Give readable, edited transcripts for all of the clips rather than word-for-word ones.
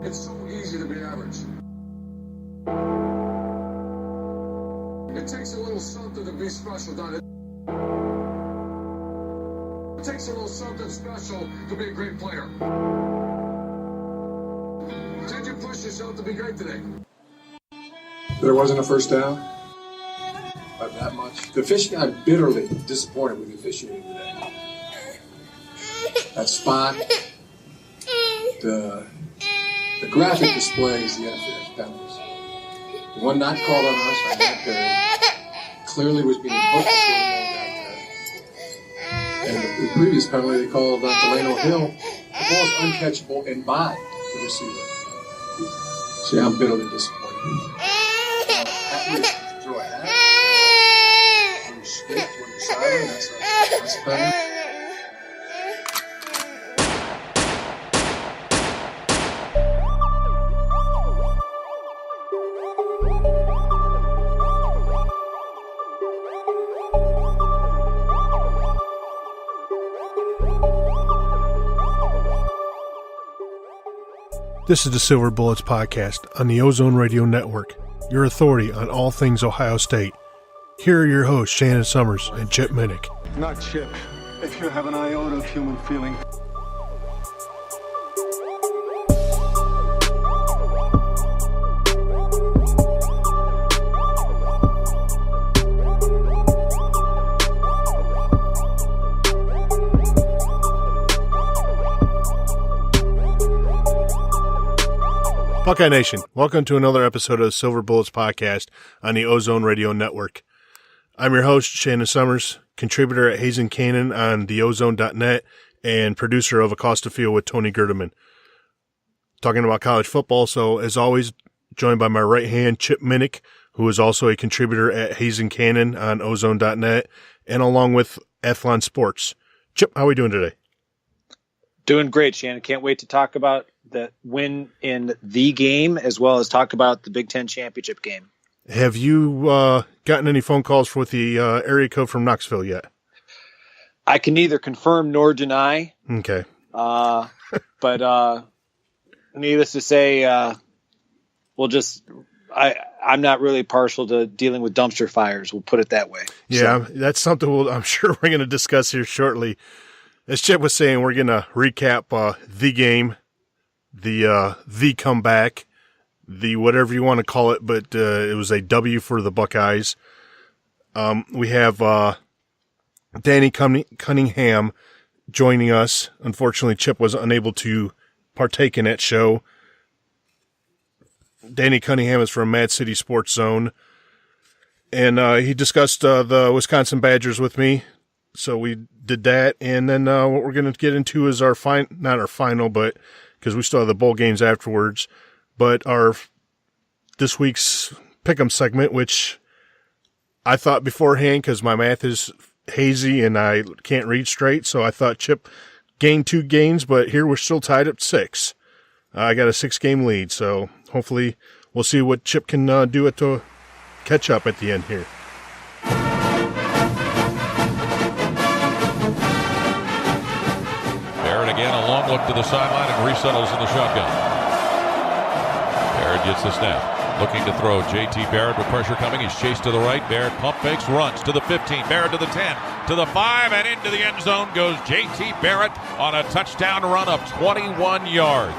It's so easy to be average. It takes a little something to be special, doesn't it? It takes a little something special to be a great player. Did you push yourself to be great today? There wasn't a first down. Not that much. The officiating, I'm bitterly disappointed with the officiating today. That spot, the graphic displays the NFL's penalties. The one not called on us, on Matt Perry, clearly was being booked before the ball got there. And the previous penalty they called on Delano Hill, the ball is uncatchable and by the receiver. See, I'm bitterly disappointed. Throw a hat, throw a stick, throw a siren, that's a penalty. This is the Silver Bullets Podcast on the Ozone Radio Network, your authority on all things Ohio State. Here are your hosts, Shannon Sommers and Chip Minnich. Not Chip, if you have an iota of human feeling. Buckeye Nation, welcome to another episode of the Silver Bullets Podcast on the Ozone Radio Network. I'm your host, Shannon Sommers, contributor at Hayes & Cannon on theozone.net and producer of Acosta Field with Tony Gerdeman. Talking about college football, so as always, joined by my right hand, Chip Minnich, who is also a contributor at Hayes & Cannon on ozone.net, and along with Athlon Sports. Chip, how are we doing today? Doing great, Shannon. Can't wait to talk about the win in the game as well as talk about the Big Ten championship game. Have you gotten any phone calls with the area code from Knoxville yet? I can neither confirm nor deny. Okay. But needless to say, I'm not really partial to dealing with dumpster fires. We'll put it that way. Yeah, so that's something I'm sure we're going to discuss here shortly. As Chip was saying, we're going to recap the game, the comeback, the whatever you want to call it, but it was a W for the Buckeyes. We have Danny Cunningham joining us. Unfortunately, Chip was unable to partake in that show. Danny Cunningham is from Mad City Sports Zone, and he discussed the Wisconsin Badgers with me. So we did that, and then what we're going to get into is our not our final, but because we still have the bowl games afterwards, but our this week's pick'em segment, which I thought beforehand because my math is hazy and I can't read straight, so I thought Chip gained 2 games, but here we're still tied up 6. I got a 6-game lead, so hopefully we'll see what Chip can do to catch up at the end here. Again, a long look to the sideline and resettles in the shotgun. Barrett gets the snap. Looking to throw. J.T. Barrett with pressure coming. He's chased to the right. Barrett pump fakes, runs to the 15. Barrett to the 10, to the 5, and into the end zone goes J.T. Barrett on a touchdown run of 21 yards.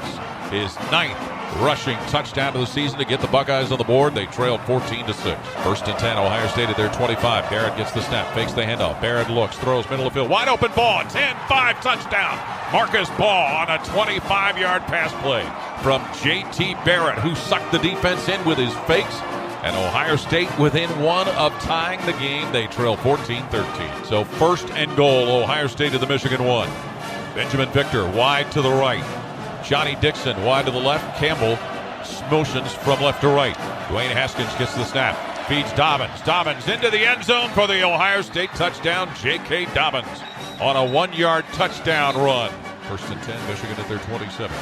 His 9th rushing touchdown of the season to get the Buckeyes on the board. They trailed 14-6. First and 10, Ohio State at their 25. Barrett gets the snap, fakes the handoff. Barrett looks, throws middle of the field. Wide open ball, 10-5 touchdown. Marcus Ball on a 25-yard pass play from J.T. Barrett, who sucked the defense in with his fakes. And Ohio State within 1 of tying the game. They trail 14-13. So first and goal, Ohio State at the Michigan 1. Benjamin Victor wide to the right. Johnny Dixon wide to the left. Campbell motions from left to right. Dwayne Haskins gets the snap. Feeds Dobbins. Dobbins into the end zone for the Ohio State touchdown. J.K. Dobbins on a 1-yard touchdown run. First and 10, Michigan at their 27.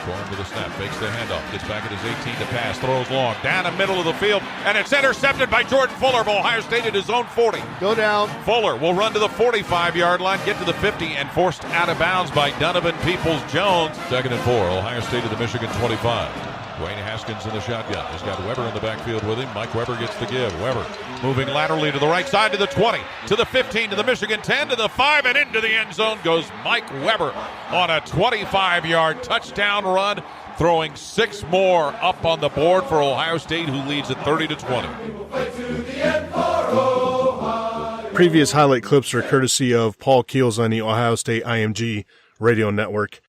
Going to the snap, fakes the handoff, gets back at his 18 to pass, throws long, down the middle of the field, and it's intercepted by Jordan Fuller of Ohio State at his own 40. Go down. Fuller will run to the 45-yard line, get to the 50, and forced out of bounds by Donovan Peoples-Jones. 2nd and 4, Ohio State at the Michigan 25. Dwayne Haskins in the shotgun. He's got Weber in the backfield with him. Mike Weber gets the give. Weber moving laterally to the right side to the 20, to the 15, to the Michigan 10, to the 5, and into the end zone goes Mike Weber on a 25-yard touchdown run, throwing 6 more up on the board for Ohio State, who leads at 30-20. Previous highlight clips are courtesy of Paul Keels on the Ohio State IMG radio network.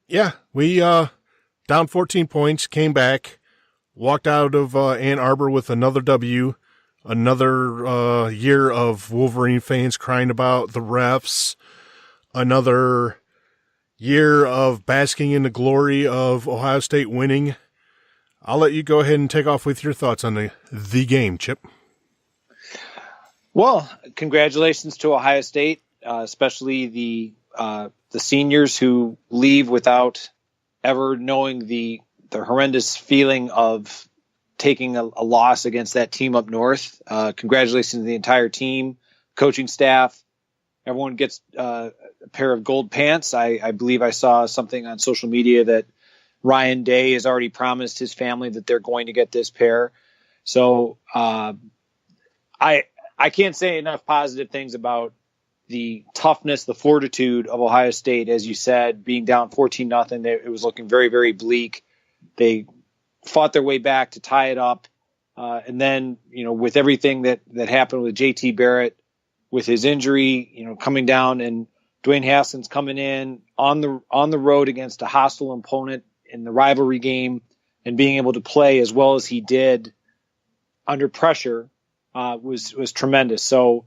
Yeah, we down 14 points, came back, walked out of Ann Arbor with another W, another year of Wolverine fans crying about the refs, another year of basking in the glory of Ohio State winning. I'll let you go ahead and take off with your thoughts on the game, Chip. Well, congratulations to Ohio State, especially the seniors who leave without ever knowing the horrendous feeling of taking a loss against that team up north. Congratulations to the entire team, coaching staff. Everyone gets a pair of gold pants. I believe I saw something on social media that Ryan Day has already promised his family that they're going to get this pair. So I can't say enough positive things about the toughness, the fortitude of Ohio State. As you said, being down 14-0, it was looking very, very bleak. They fought their way back to tie it up. And then, with everything that happened with JT Barrett, with his injury, coming down, and Dwayne Haskins coming in on the road against a hostile opponent in the rivalry game and being able to play as well as he did under pressure was tremendous. So,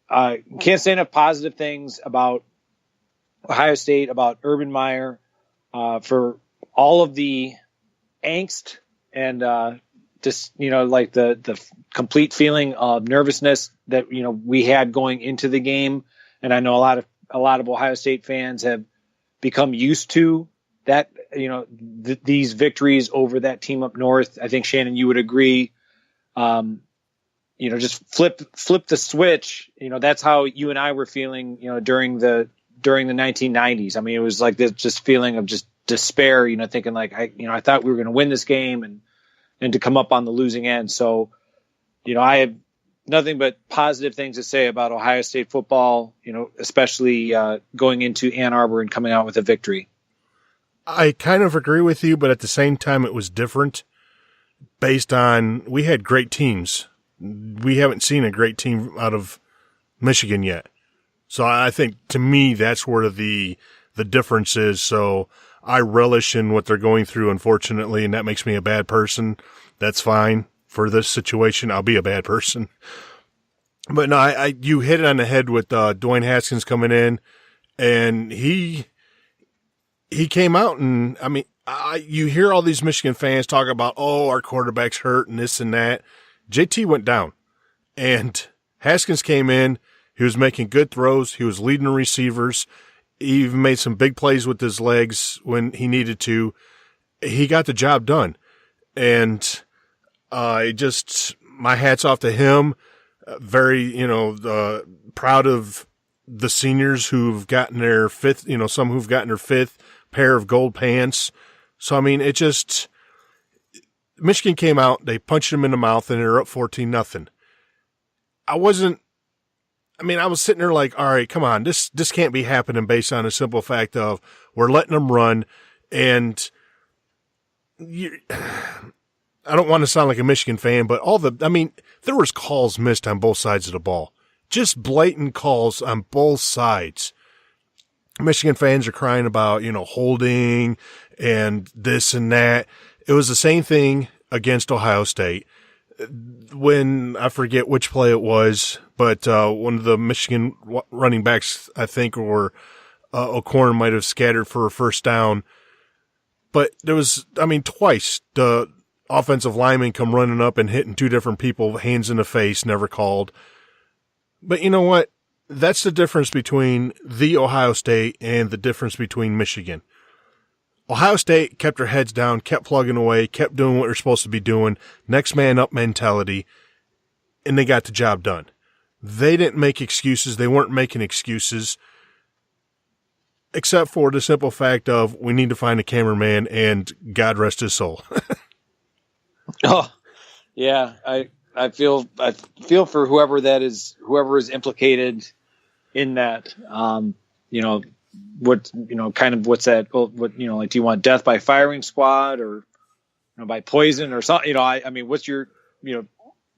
can't say enough positive things about Ohio State, about Urban Meyer, for all of the angst and just like the complete feeling of nervousness that we had going into the game. And I know a lot of Ohio State fans have become used to that. These victories over that team up north. I think, Shannon, you would agree. Just flip the switch. That's how you and I were feeling, during the 1990s. I mean, it was like this just feeling of just despair, thinking like, I thought we were going to win this game and to come up on the losing end. So, I have nothing but positive things to say about Ohio State football, especially going into Ann Arbor and coming out with a victory. I kind of agree with you, but at the same time, it was different based on we had great teams. We haven't seen a great team out of Michigan yet. So I think, to me, that's where the difference is. So I relish in what they're going through, unfortunately, and that makes me a bad person. That's fine. For this situation, I'll be a bad person. But no, you hit it on the head with Dwayne Haskins coming in, and he came out, and I mean, you hear all these Michigan fans talk about, oh, our quarterback's hurt and this and that. JT went down, and Haskins came in. He was making good throws. He was leading the receivers. He even made some big plays with his legs when he needed to. He got the job done. And my hat's off to him. Very, proud of the seniors who've gotten their fifth, some who've gotten their 5th pair of gold pants. So, I mean, Michigan came out, they punched him in the mouth, and they're up 14-0. I was sitting there like, all right, come on, this can't be happening based on a simple fact of we're letting them run, and I don't want to sound like a Michigan fan, but there was calls missed on both sides of the ball. Just blatant calls on both sides. Michigan fans are crying about, holding and this and that. It was the same thing against Ohio State. When, I forget which play it was, but one of the Michigan running backs, I think, or O'Corn might have scattered for a first down. But there was, twice the offensive lineman come running up and hitting 2 different people, hands in the face, never called. But you know what? That's the difference between the Ohio State and the difference between Michigan. Ohio State kept their heads down, kept plugging away, kept doing what they're supposed to be doing, next man up mentality, and they got the job done. They didn't make excuses. They weren't making excuses, except for the simple fact of we need to find a cameraman and God rest his soul. Oh, yeah. I feel for whoever is implicated in that. What's that? Well, like, do you want death by firing squad or by poison or something? I mean, what's your,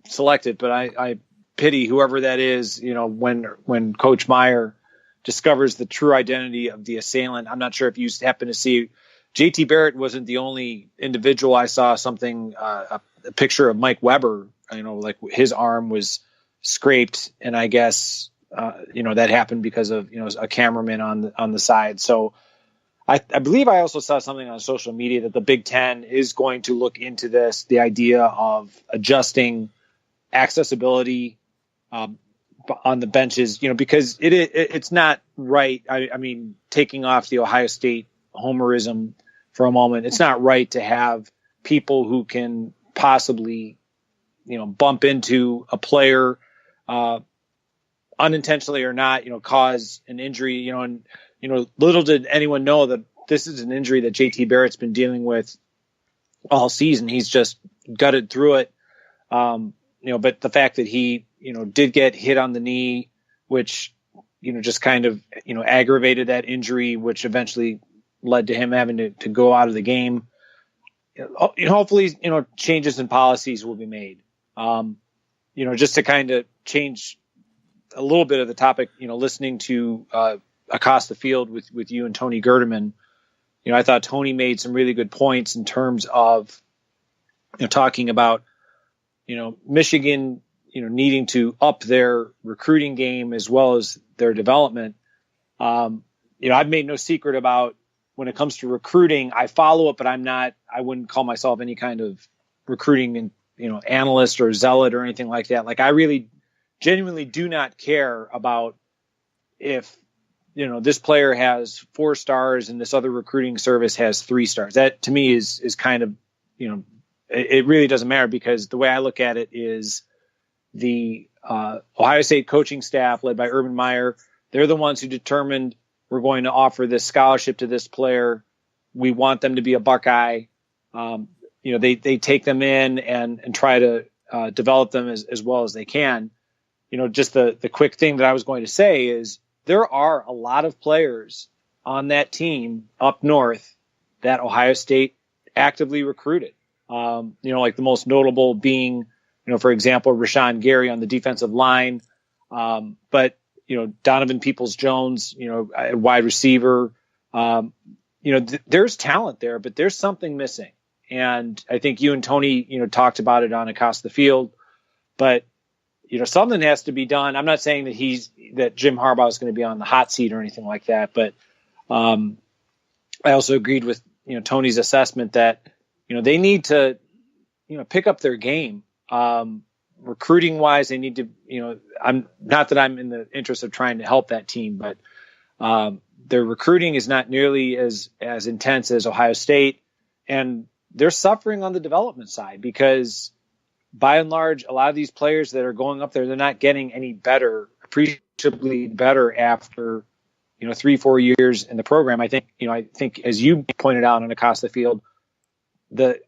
select it, but I pity whoever that is, when Coach Meyer discovers the true identity of the assailant. I'm not sure if you happen to see JT Barrett wasn't the only individual. I saw something, a picture of Mike Weber, like his arm was scraped, and I guess, that happened because of, a cameraman on the side. So I believe I also saw something on social media that the Big Ten is going to look into this, the idea of adjusting accessibility on the benches, because it's not right. I mean, taking off the Ohio State homerism for a moment, it's not right to have people who can possibly, bump into a player, unintentionally or not, cause an injury, and, little did anyone know that this is an injury that JT Barrett's been dealing with all season. He's just gutted through it. But the fact that he, did get hit on the knee, which, just kind of, aggravated that injury, which eventually led to him having to go out of the game. Hopefully, changes in policies will be made. Just to kind of change a little bit of the topic, listening to Across the Field with you and Tony Gerdeman, I thought Tony made some really good points in terms of, talking about, Michigan, needing to up their recruiting game as well as their development. I've made no secret about when it comes to recruiting, I follow it, but I wouldn't call myself any kind of recruiting and, analyst or zealot or anything like that. Like, I really genuinely do not care about if, this player has 4 stars and this other recruiting service has 3 stars. That to me is kind of, it really doesn't matter, because the way I look at it is the Ohio State coaching staff led by Urban Meyer, they're the ones who determined we're going to offer this scholarship to this player. We want them to be a Buckeye. They take them in and try to develop them as well as they can. Just the quick thing that I was going to say is there are a lot of players on that team up north that Ohio State actively recruited. Like the most notable being, for example, Rashawn Gary on the defensive line. But, Donovan Peoples-Jones, wide receiver. There's talent there, but there's something missing. And I think you and Tony, talked about it on Across the Field, but, something has to be done. I'm not saying that Jim Harbaugh is going to be on the hot seat or anything like that, but I also agreed with, Tony's assessment that, they need to, pick up their game. Recruiting wise, they need to, I'm not that I'm in the interest of trying to help that team, but their recruiting is not nearly as intense as Ohio State, and they're suffering on the development side because by and large, a lot of these players that are going up there, they're not getting any better, appreciably better after, 3-4 years in the program. I think as you pointed out on Across the Field, the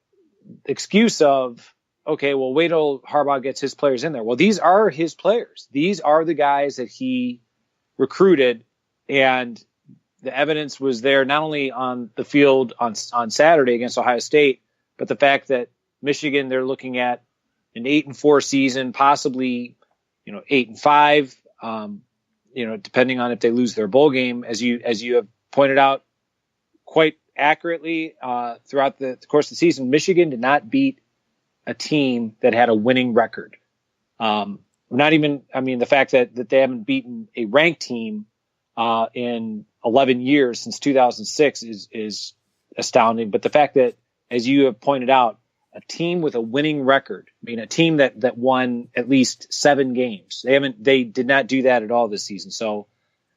excuse of, okay, well, wait till Harbaugh gets his players in there. Well, these are his players. These are the guys that he recruited, and the evidence was there not only on the field on Saturday against Ohio State, but the fact that Michigan, they're looking at an 8-4 season, possibly, 8-5, depending on if they lose their bowl game, as you have pointed out quite accurately throughout the course of the season. Michigan did not beat a team that had a winning record. The fact that they haven't beaten a ranked team in 11 years since 2006 is astounding. But the fact that, as you have pointed out, a team with a winning record, a team that won at least 7 games, they did not do that at all this season. So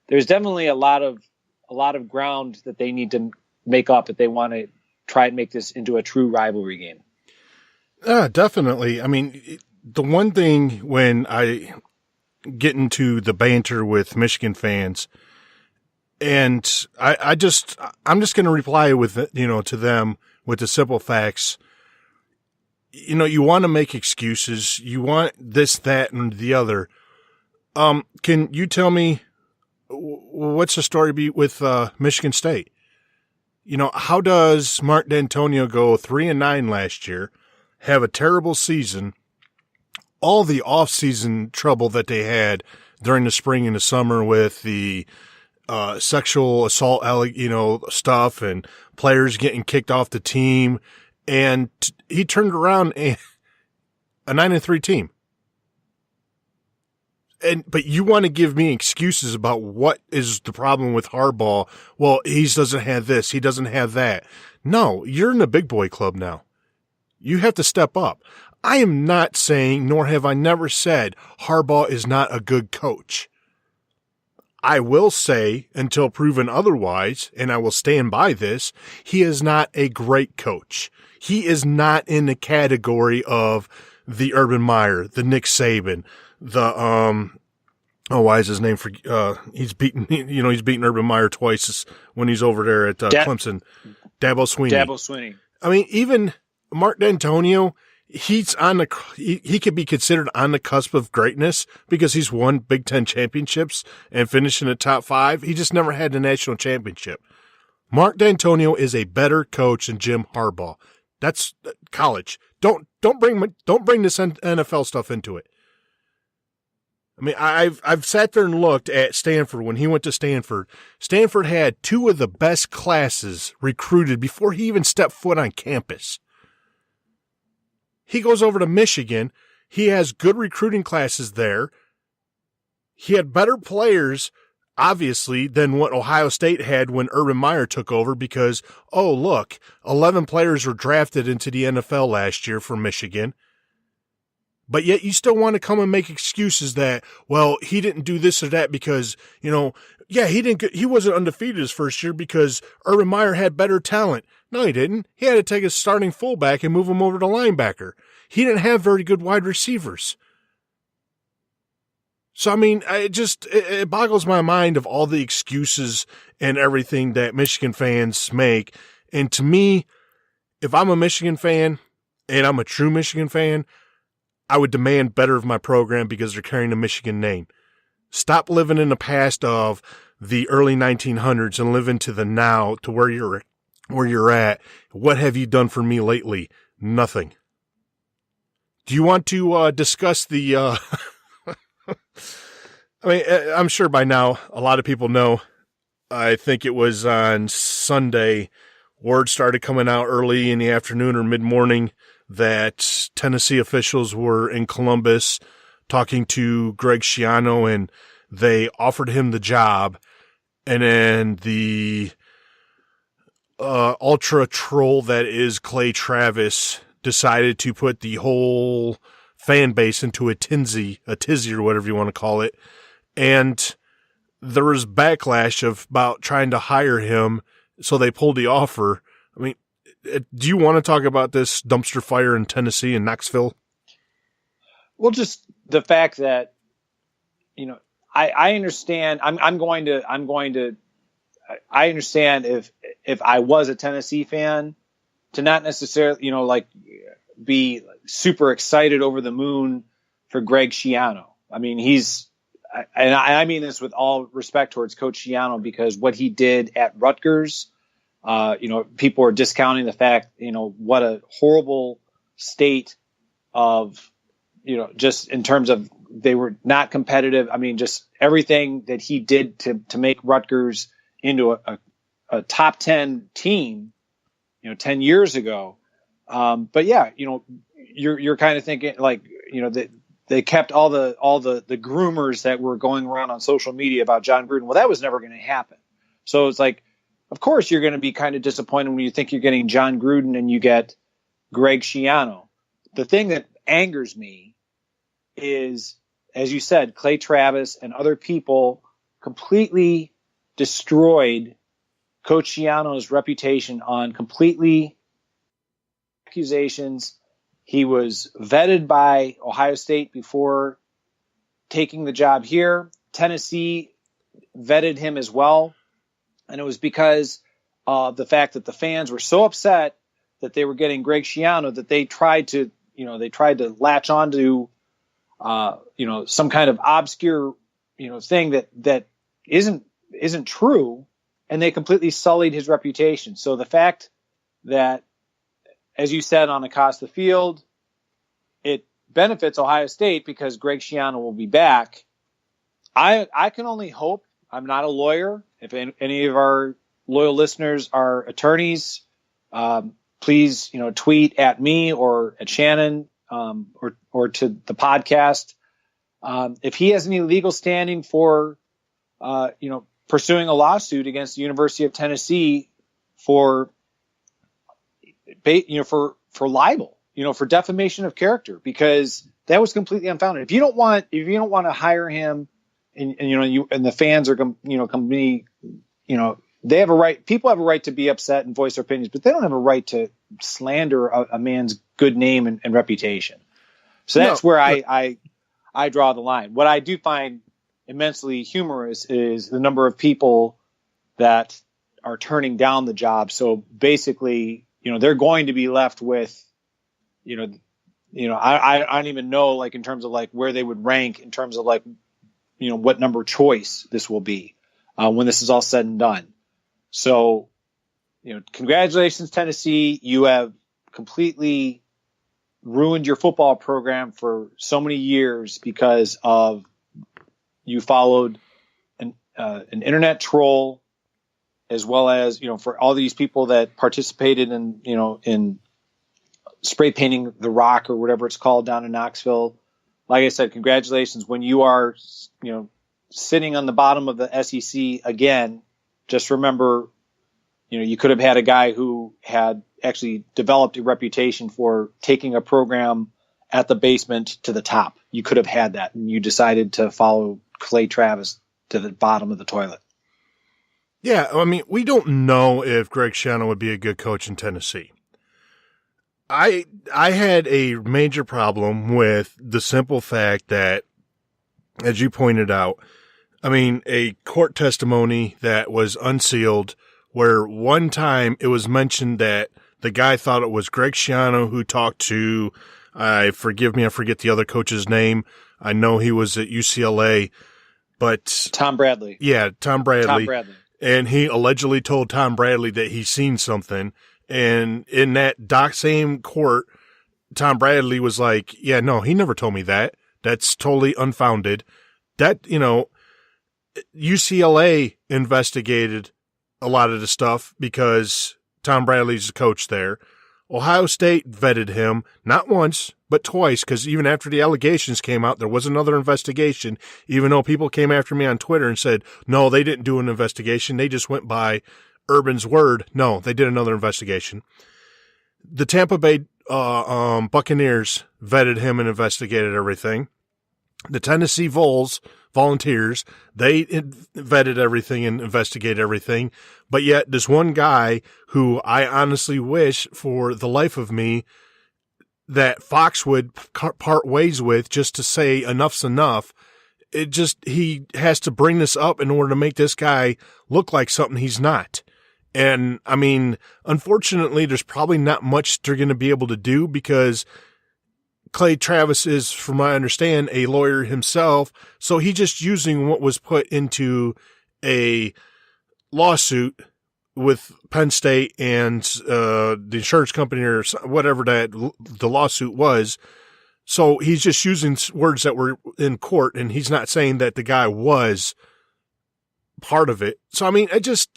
there's definitely a lot of ground that they need to make up if they want to try and make this into a true rivalry game. Definitely. I mean, the one thing when I get into the banter with Michigan fans, and I'm just going to reply with, to them with the simple facts. You want to make excuses. You want this, that, and the other. Can you tell me what's the story with Michigan State? How does Mark D'Antonio go 3-9 last year, have a terrible season, all the off-season trouble that they had during the spring and the summer with the sexual assault, stuff and players getting kicked off the team, and he turned around a 9-3 team. But you want to give me excuses about what is the problem with Harbaugh? Well, he doesn't have this, he doesn't have that. No, you're in the big boy club now. You have to step up. I am not saying, nor have I never said, Harbaugh is not a good coach. I will say, until proven otherwise, and I will stand by this, he is not a great coach. He is not in the category of the Urban Meyer, the Nick Saban, the why is his name he's beaten Urban Meyer twice when he's over there at Clemson. Dabo Swinney. I mean, even Mark D'Antonio, he could be considered on the cusp of greatness because he's won Big Ten championships and finished in the top 5. He just never had the national championship. Mark D'Antonio is a better coach than Jim Harbaugh. That's college. Don't bring this NFL stuff into it. I mean, I've sat there and looked at Stanford when he went to Stanford. Stanford had 2 of the best classes recruited before he even stepped foot on campus. He goes over to Michigan. He has good recruiting classes there. He had better players, obviously, than what Ohio State had when Urban Meyer took over because, 11 players were drafted into the NFL last year for Michigan. But yet you still want to come and make excuses that, well, he didn't do this or that because, he wasn't undefeated his first year because Urban Meyer had better talent. No, he didn't. He had to take his starting fullback and move him over to linebacker. He didn't have very good wide receivers. So, I mean, it boggles my mind of all the excuses and everything that Michigan fans make. And to me, if I'm a Michigan fan and I'm a true Michigan fan, I would demand better of my program because they're carrying the Michigan name. Stop living in the past of the early 1900s and live into the now to where you're at. What have you done for me lately? Nothing. Do you want to discuss the I mean, I'm sure by now a lot of people know. I think it was on Sunday, word started coming out early in the afternoon or mid-morning that Tennessee officials were in Columbus talking to Greg Schiano, and they offered him the job. And then the ultra troll that is Clay Travis decided to put the whole fan base into a tizzy or whatever you want to call it. And there was backlash about trying to hire him, so they pulled the offer. I mean, do you want to talk about this dumpster fire in Tennessee and Knoxville? Well, just the fact that, I understand. I understand if I was a Tennessee fan to not necessarily, be super excited over the moon for Greg Schiano. I mean, and I mean this with all respect towards Coach Schiano, because what he did at Rutgers, people are discounting the fact, what a horrible state of, just in terms of they were not competitive. I mean, just everything that he did to make Rutgers into a top 10 team, 10 years ago. But yeah, you're kind of thinking that they kept all the groomers that were going around on social media about John Gruden. Well, that was never going to happen. So it's like, of course you're going to be kind of disappointed when you think you're getting John Gruden and you get Greg Schiano. The thing that angers me is, as you said, Clay Travis and other people completely destroyed Coach Schiano's reputation on completely accusations. He was vetted by Ohio State before taking the job here. Tennessee vetted him as well. And it was because of the fact that the fans were so upset that they were getting Greg Schiano that they tried to latch onto, some kind of obscure, thing that isn't true. And they completely sullied his reputation. So the fact that, as you said, on across the field, it benefits Ohio State because Greg Schiano will be back. I can only hope. I'm not a lawyer. If any of our loyal listeners are attorneys, please, tweet at me or at Shannon or to the podcast. If he has any legal standing for, pursuing a lawsuit against the University of Tennessee for libel, for defamation of character, because that was completely unfounded. If you don't want to hire him, and the fans are they have a right. People have a right to be upset and voice their opinions, but they don't have a right to slander a man's good name and reputation. So that's where I draw the line. What I do find immensely humorous is the number of people that are turning down the job. So basically, they're going to be left with, I don't even know, in terms of where they would rank in terms of what number choice this will be when this is all said and done. So, congratulations, Tennessee. You have completely ruined your football program for so many years because of you followed an internet troll, as well as, for all these people that participated in spray painting the rock or whatever it's called down in Knoxville. Like I said, congratulations. When you are, sitting on the bottom of the SEC again, just remember, you could have had a guy who had actually developed a reputation for taking a program at the basement to the top. You could have had that, and you decided to follow Clay Travis to the bottom of the toilet. Yeah, I mean, we don't know if Greg Schiano would be a good coach in Tennessee. I had a major problem with the simple fact that, as you pointed out, I mean, a court testimony that was unsealed, where one time it was mentioned that the guy thought it was Greg Schiano who talked to, I forget the other coach's name. I know he was at UCLA, but Tom Bradley. Yeah, Tom Bradley. And he allegedly told Tom Bradley that he's seen something. And in that same court, Tom Bradley was like, yeah, no, he never told me that. That's totally unfounded. That, UCLA investigated a lot of the stuff because Tom Bradley's the coach there. Ohio State vetted him not once, but twice, because even after the allegations came out, there was another investigation, even though people came after me on Twitter and said, no, they didn't do an investigation. They just went by Urban's word. No, they did another investigation. The Tampa Bay Buccaneers vetted him and investigated everything. The Tennessee Volunteers, they vetted everything and investigated everything. But yet this one guy who I honestly wish for the life of me that Fox would part ways with, just to say enough's enough. He has to bring this up in order to make this guy look like something he's not. And I mean, unfortunately, there's probably not much they're going to be able to do because Clay Travis is, from what I understand, a lawyer himself. So he's just using what was put into a lawsuit with Penn State and the insurance company or whatever that the lawsuit was. So he's just using words that were in court, and he's not saying that the guy was part of it. So, I mean, it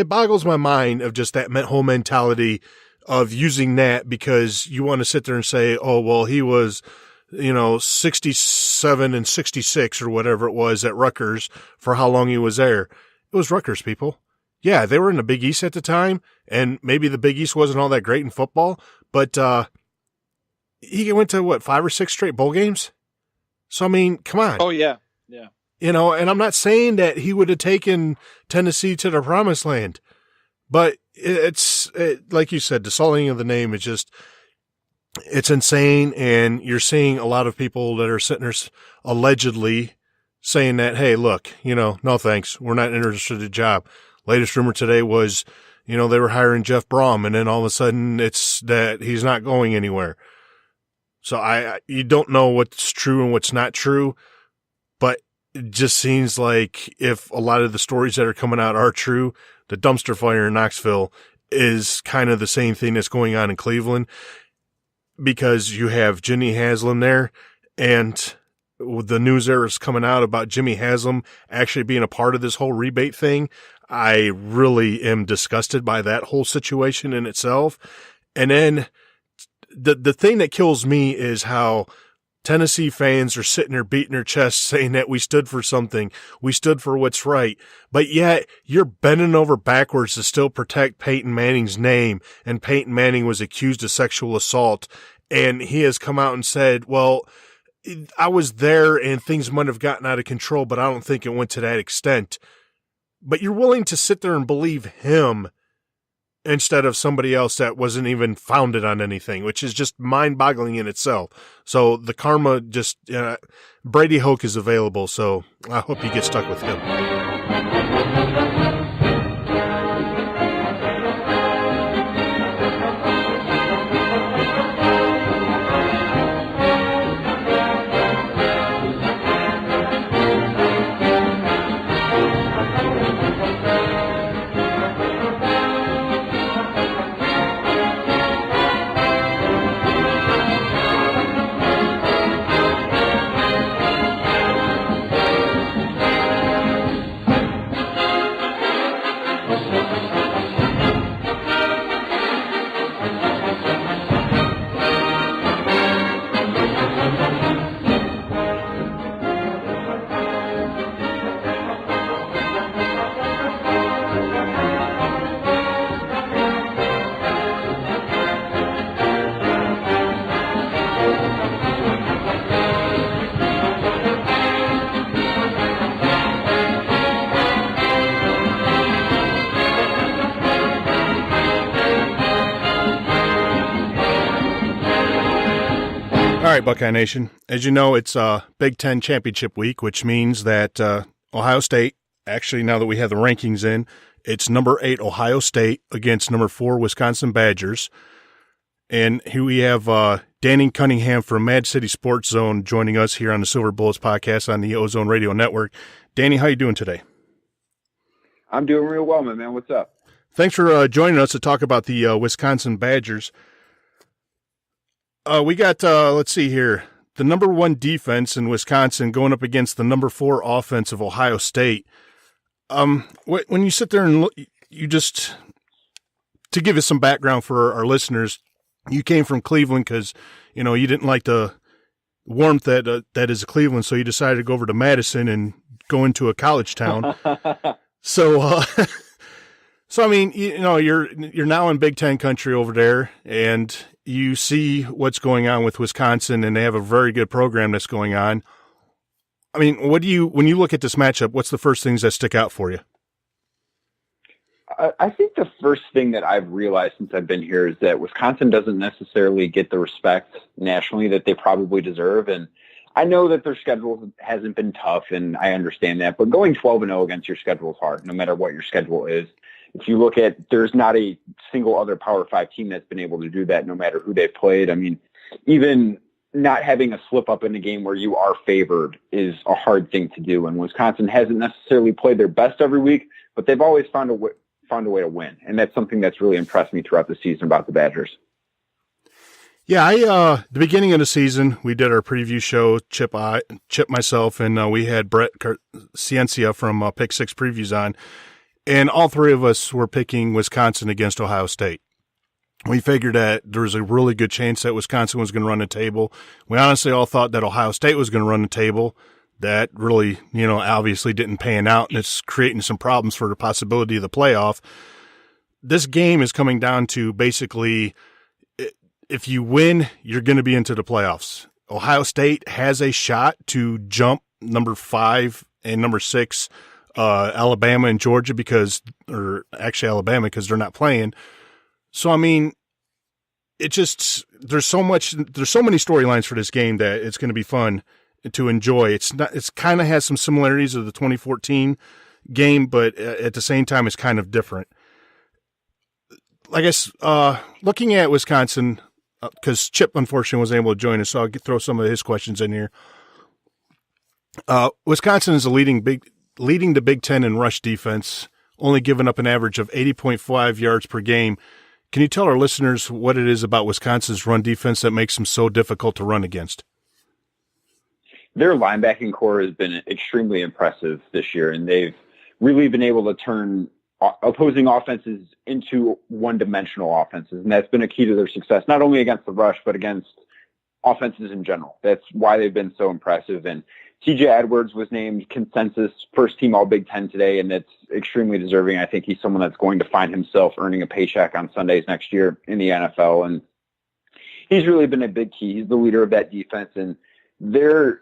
boggles my mind of just that whole mentality of using that because you want to sit there and say, oh, well, he was, 67 and 66 or whatever it was at Rutgers for how long he was there. It was Rutgers, people. Yeah, they were in the Big East at the time, and maybe the Big East wasn't all that great in football, but he went to, 5 or 6 straight bowl games? So, I mean, come on. Oh, yeah. Yeah. and I'm not saying that he would have taken Tennessee to the promised land, but it's like you said, the sullying of the name is just, it's insane. And you're seeing a lot of people that are sitting there allegedly saying that, hey, look, no thanks, we're not interested in the job. Latest rumor today was, they were hiring Jeff Brom, and then all of a sudden it's that he's not going anywhere. So you don't know what's true and what's not true, but it just seems like if a lot of the stories that are coming out are true, the dumpster fire in Knoxville is kind of the same thing that's going on in Cleveland, because you have Jimmy Haslam there, and the news there is coming out about Jimmy Haslam actually being a part of this whole rebate thing. I really am disgusted by that whole situation in itself. And then the thing that kills me is how Tennessee fans are sitting there beating their chests saying that we stood for something. We stood for what's right. But yet you're bending over backwards to still protect Peyton Manning's name. And Peyton Manning was accused of sexual assault. And he has come out and said, well, I was there and things might have gotten out of control, but I don't think it went to that extent. But you're willing to sit there and believe him instead of somebody else that wasn't even founded on anything, which is just mind-boggling in itself. So the karma just, Brady Hoke is available, so I hope you get stuck with him. All right, Buckeye Nation. As you know, it's Big Ten Championship week, which means that Ohio State, actually now that we have the rankings in, it's number 8 Ohio State against number 4 Wisconsin Badgers. And here we have Danny Cunningham from Mad City Sports Zone joining us here on the Silver Bullets podcast on the Ozone Radio Network. Danny, how you doing today? I'm doing real well, my man. What's up? Thanks for joining us to talk about the Wisconsin Badgers. We got, let's see here, the number 1 defense in Wisconsin going up against the number 4 offense of Ohio State. When you sit there and look, you just, to give us some background for our listeners, you came from Cleveland because, you didn't like the warmth that is Cleveland, so you decided to go over to Madison and go into a college town. So I mean, you're now in Big Ten country over there, and you see what's going on with Wisconsin, and they have a very good program that's going on. I mean, when you look at this matchup, what's the first things that stick out for you? I think the first thing that I've realized since I've been here is that Wisconsin doesn't necessarily get the respect nationally that they probably deserve. And I know that their schedule hasn't been tough, and I understand that, but going 12-0 against your schedule is hard, no matter what your schedule is. If you look at, there's not a single other Power 5 team that's been able to do that, no matter who they've played. I mean, even not having a slip up in a game where you are favored is a hard thing to do. And Wisconsin hasn't necessarily played their best every week, but they've always found a way to win. And that's something that's really impressed me throughout the season about the Badgers. Yeah, the beginning of the season, we did our preview show, Chip, myself, and we had Brett Ciencia from Pick 6 Previews on. And all three of us were picking Wisconsin against Ohio State. We figured that there was a really good chance that Wisconsin was going to run the table. We honestly all thought that Ohio State was going to run the table. That really, obviously didn't pan out, and it's creating some problems for the possibility of the playoff. This game is coming down to basically, if you win, you're going to be into the playoffs. Ohio State has a shot to jump number 5 and number 6, Alabama and Georgia Alabama because they're not playing. So, I mean, it just, there's so many storylines for this game that it's going to be fun to enjoy. It's kind of has some similarities of the 2014 game, but at the same time, it's kind of different. I guess, looking at Wisconsin, because Chip unfortunately wasn't able to join us, so I'll throw some of his questions in here. Wisconsin is leading the Big Ten in rush defense, only giving up an average of 80.5 yards per game. Can you tell our listeners what it is about Wisconsin's run defense that makes them so difficult to run against? Their linebacking core has been extremely impressive this year, and they've really been able to turn opposing offenses into one-dimensional offenses, and that's been a key to their success, not only against the rush, but against offenses in general. That's why they've been so impressive. And TJ Edwards was named consensus first team All-Big Ten today, and it's extremely deserving. I think he's someone that's going to find himself earning a paycheck on Sundays next year in the NFL, and he's really been a big key. He's the leader of that defense, and they're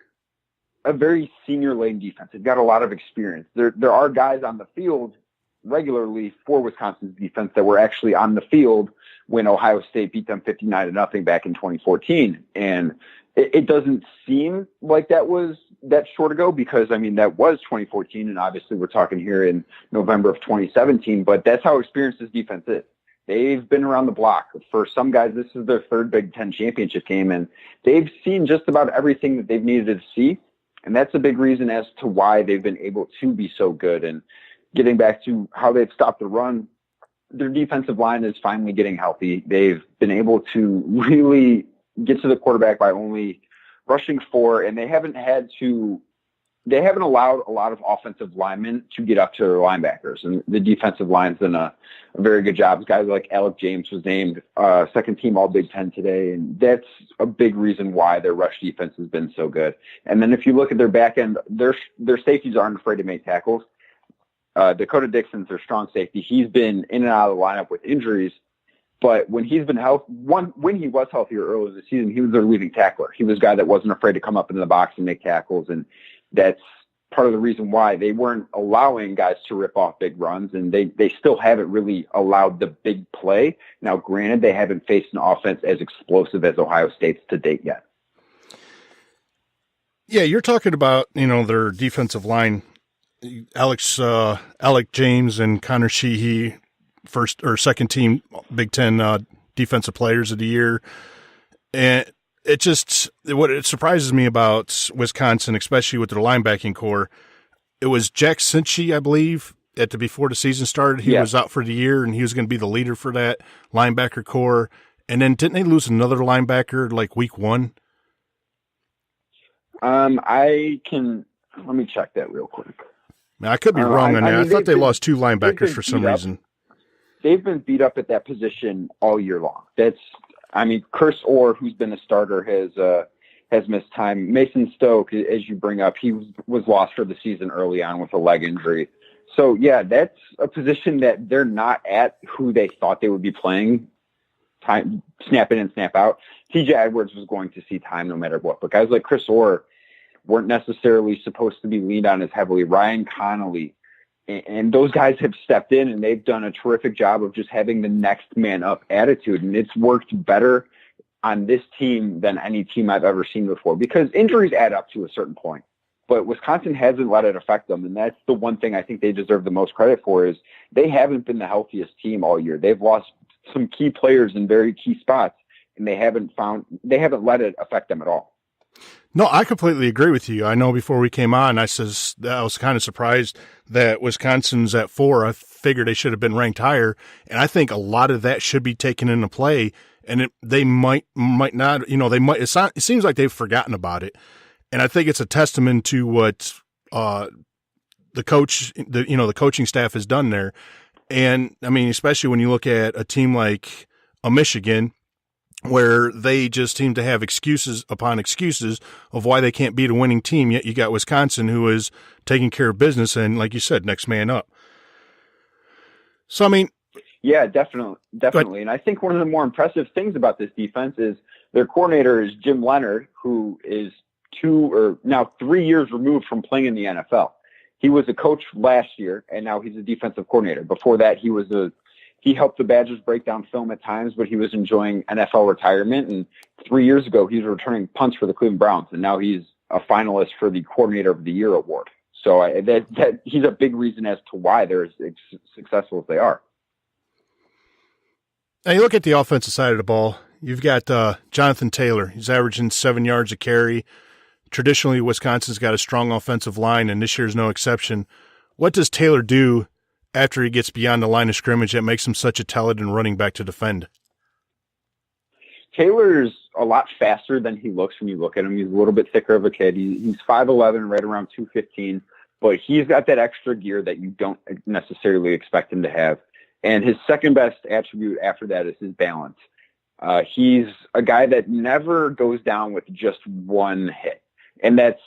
a very senior lane defense. They've got a lot of experience. There are guys on the field regularly for Wisconsin's defense that were actually on the field when Ohio State beat them 59-0 back in 2014. And it doesn't seem like that was that short ago because, I mean, that was 2014. And obviously we're talking here in November of 2017, but that's how experienced this defense is. They've been around the block. For some guys, this is their third Big Ten championship game, and they've seen just about everything that they've needed to see. And that's a big reason as to why they've been able to be so good. And getting back to how they've stopped the run, their defensive line is finally getting healthy. They've been able to really get to the quarterback by only rushing 4, and they haven't allowed a lot of offensive linemen to get up to their linebackers. And the defensive line's done a very good job. Guys like Alex James was named second team All Big Ten today, and that's a big reason why their rush defense has been so good. And then if you look at their back end, their safeties aren't afraid to make tackles. Dakota Dixon's their strong safety. He's been in and out of the lineup with injuries, but when he's been when he was healthier earlier in the season, he was their leading tackler. He was a guy that wasn't afraid to come up into the box and make tackles, and that's part of the reason why they weren't allowing guys to rip off big runs, and they still haven't really allowed the big play. Now, granted, they haven't faced an offense as explosive as Ohio State's to date yet. Yeah, you're talking about, their defensive line. Alex James and Connor Sheehy, first or second team Big Ten defensive players of the year. And what it surprises me about Wisconsin, especially with their linebacking core, it was Jack Cinchi, I believe, before the season started. He was out for the year, and he was going to be the leader for that linebacker core. And then didn't they lose another linebacker like week 1? Let me check that real quick. Now, I could be wrong on that. I thought they lost 2 linebackers for some reason. They've been beat up at that position all year long. Chris Orr, who's been a starter, has missed time. Mason Stoke, as you bring up, he was lost for the season early on with a leg injury. So, yeah, that's a position that they're not at who they thought they would be playing, time snap in and snap out. TJ Edwards was going to see time no matter what. But guys like Chris Orr weren't necessarily supposed to be leaned on as heavily. Ryan Connolly, and those guys have stepped in, and they've done a terrific job of just having the next man up attitude. And it's worked better on this team than any team I've ever seen before, because injuries add up to a certain point. But Wisconsin hasn't let it affect them, and that's the one thing I think they deserve the most credit for is they haven't been the healthiest team all year. They've lost some key players in very key spots, and they haven't let it affect them at all. No, I completely agree with you. I know before we came on, I was kind of surprised that Wisconsin's at 4. I figured they should have been ranked higher, and I think a lot of that should be taken into play. And they might not. It seems like they've forgotten about it, and I think it's a testament to what the coaching staff has done there. And I mean, especially when you look at a team like Michigan, where they just seem to have excuses upon excuses of why they can't beat a winning team, yet you got Wisconsin who is taking care of business and, like you said, next man up. So, I mean... Yeah, definitely. And I think one of the more impressive things about this defense is their coordinator is Jim Leonard, who is 3 years removed from playing in the NFL. He was a coach last year, and now he's a defensive coordinator. Before that, he helped the Badgers break down film at times, but he was enjoying NFL retirement. And 3 years ago, he was returning punts for the Cleveland Browns, and now he's a finalist for the Coordinator of the Year award. So he's a big reason as to why they're as successful as they are. Now you look at the offensive side of the ball. You've got Johnathon Taylor. He's averaging 7 yards a carry. Traditionally, Wisconsin's got a strong offensive line, and this year's no exception. What does Taylor do after he gets beyond the line of scrimmage that makes him such a talented running back to defend? Taylor's a lot faster than he looks when you look at him. He's a little bit thicker of a kid. He's 5'11", right around 215, but he's got that extra gear that you don't necessarily expect him to have. And his second best attribute after that is his balance. He's a guy that never goes down with just one hit. And that's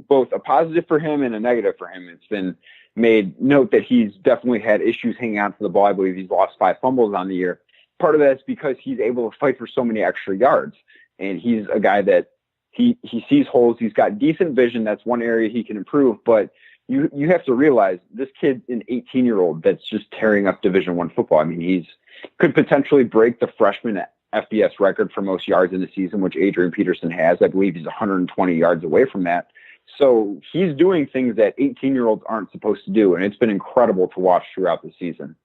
both a positive for him and a negative for him. It's been made note that he's definitely had issues hanging on to the ball. I believe he's lost 5 fumbles on the year. Part of that is because he's able to fight for so many extra yards. And he's a guy that he sees holes. He's got decent vision. That's one area he can improve. But you have to realize this kid's an 18-year-old that's just tearing up Division I football. I mean, he's could potentially break the freshman FBS record for most yards in the season, which Adrian Peterson has. I believe he's 120 yards away from that. So he's doing things that 18-year-olds aren't supposed to do, and it's been incredible to watch throughout the season.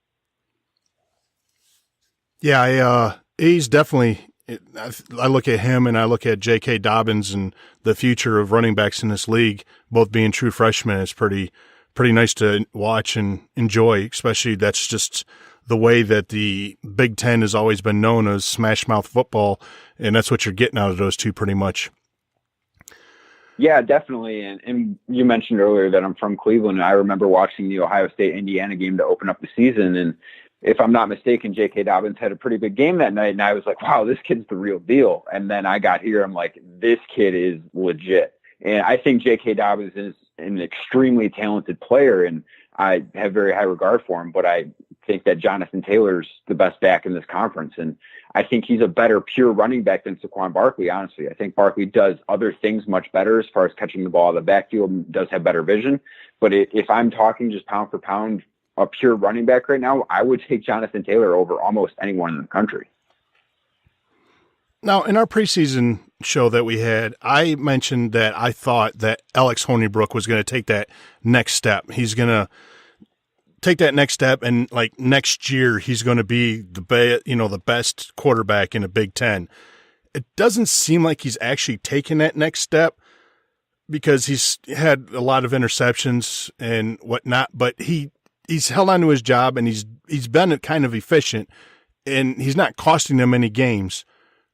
Yeah, he's definitely – I look at him and I look at J.K. Dobbins and the future of running backs in this league, both being true freshmen. It's pretty nice to watch and enjoy, especially that's just – the way that the Big Ten has always been known as smash mouth football, and that's what you're getting out of those two pretty much. Yeah, definitely. And you mentioned earlier that I'm from Cleveland, and I remember watching the Ohio State-Indiana game to open up the season. And if I'm not mistaken, J.K. Dobbins had a pretty big game that night, and I was like, wow, this kid's the real deal. And then I got here, I'm like, this kid is legit. And I think J.K. Dobbins is an extremely talented player, and I have very high regard for him, but I think that Johnathon Taylor's the best back in this conference. And I think he's a better pure running back than Saquon Barkley, honestly. I think Barkley does other things much better as far as catching the ball out of the backfield and does have better vision. But if I'm talking just pound for pound, a pure running back right now, I would take Johnathon Taylor over almost anyone in the country. Now, in our preseason show that we had, I mentioned that I thought that Alex Horinbrook was going to take that next step. He's going to take that next step, and like next year, he's going to be the best quarterback in the Big Ten. It doesn't seem like he's actually taken that next step because he's had a lot of interceptions and whatnot, but he's held on to his job, and he's been kind of efficient, and he's not costing them any games.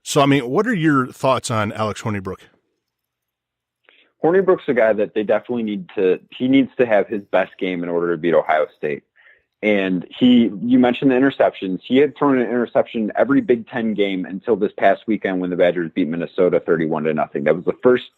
So, I mean, what are your thoughts on Alex Horinbrook? Horinbrook's a guy that they definitely needs to have his best game in order to beat Ohio State. And you mentioned the interceptions. He had thrown an interception every Big Ten game until this past weekend when the Badgers beat Minnesota 31-0. That was the first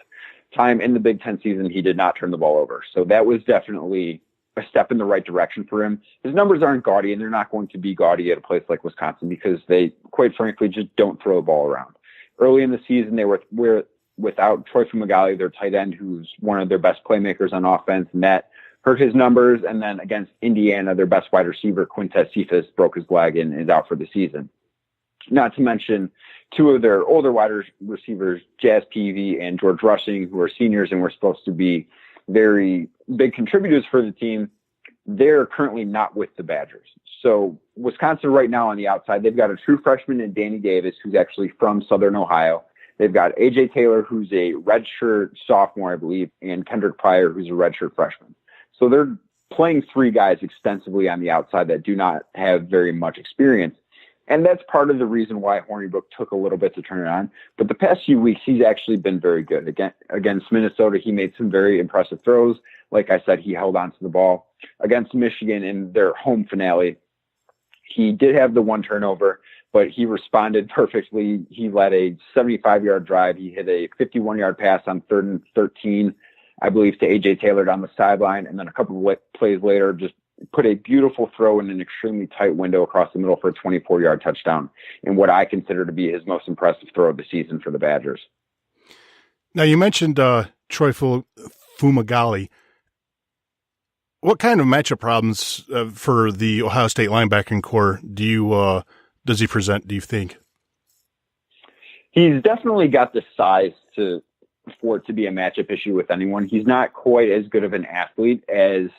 time in the Big Ten season he did not turn the ball over. So that was definitely a step in the right direction for him. His numbers aren't gaudy, and they're not going to be gaudy at a place like Wisconsin because they, quite frankly, just don't throw the ball around. Early in the season, they were without Troy Fumagalli, their tight end, who's one of their best playmakers on offense, and that hurt his numbers. And then against Indiana, their best wide receiver, Quintez Cephas, broke his leg and is out for the season. Not to mention two of their older wide receivers, Jazz Peavy and George Rushing, who are seniors and were supposed to be very big contributors for the team. They're currently not with the Badgers. So Wisconsin right now on the outside, they've got a true freshman in Danny Davis, who's actually from Southern Ohio. They've got A.J. Taylor, who's a redshirt sophomore, I believe, and Kendrick Pryor, who's a redshirt freshman. So they're playing three guys extensively on the outside that do not have very much experience. And that's part of the reason why Horinbrook took a little bit to turn it on. But the past few weeks, he's actually been very good. Against Minnesota, he made some very impressive throws. Like I said, he held on to the ball. Against Michigan in their home finale, he did have the one turnover, but he responded perfectly. He led a 75-yard drive. He hit a 51-yard pass on 3rd and 13, I believe, to A.J. Taylor down the sideline. And then a couple of plays later, just put a beautiful throw in an extremely tight window across the middle for a 24-yard touchdown in what I consider to be his most impressive throw of the season for the Badgers. Now, you mentioned Troy Fumagalli. What kind of matchup problems for the Ohio State linebacking core does he present, do you think? He's definitely got the size for it to be a matchup issue with anyone. He's not quite as good of an athlete as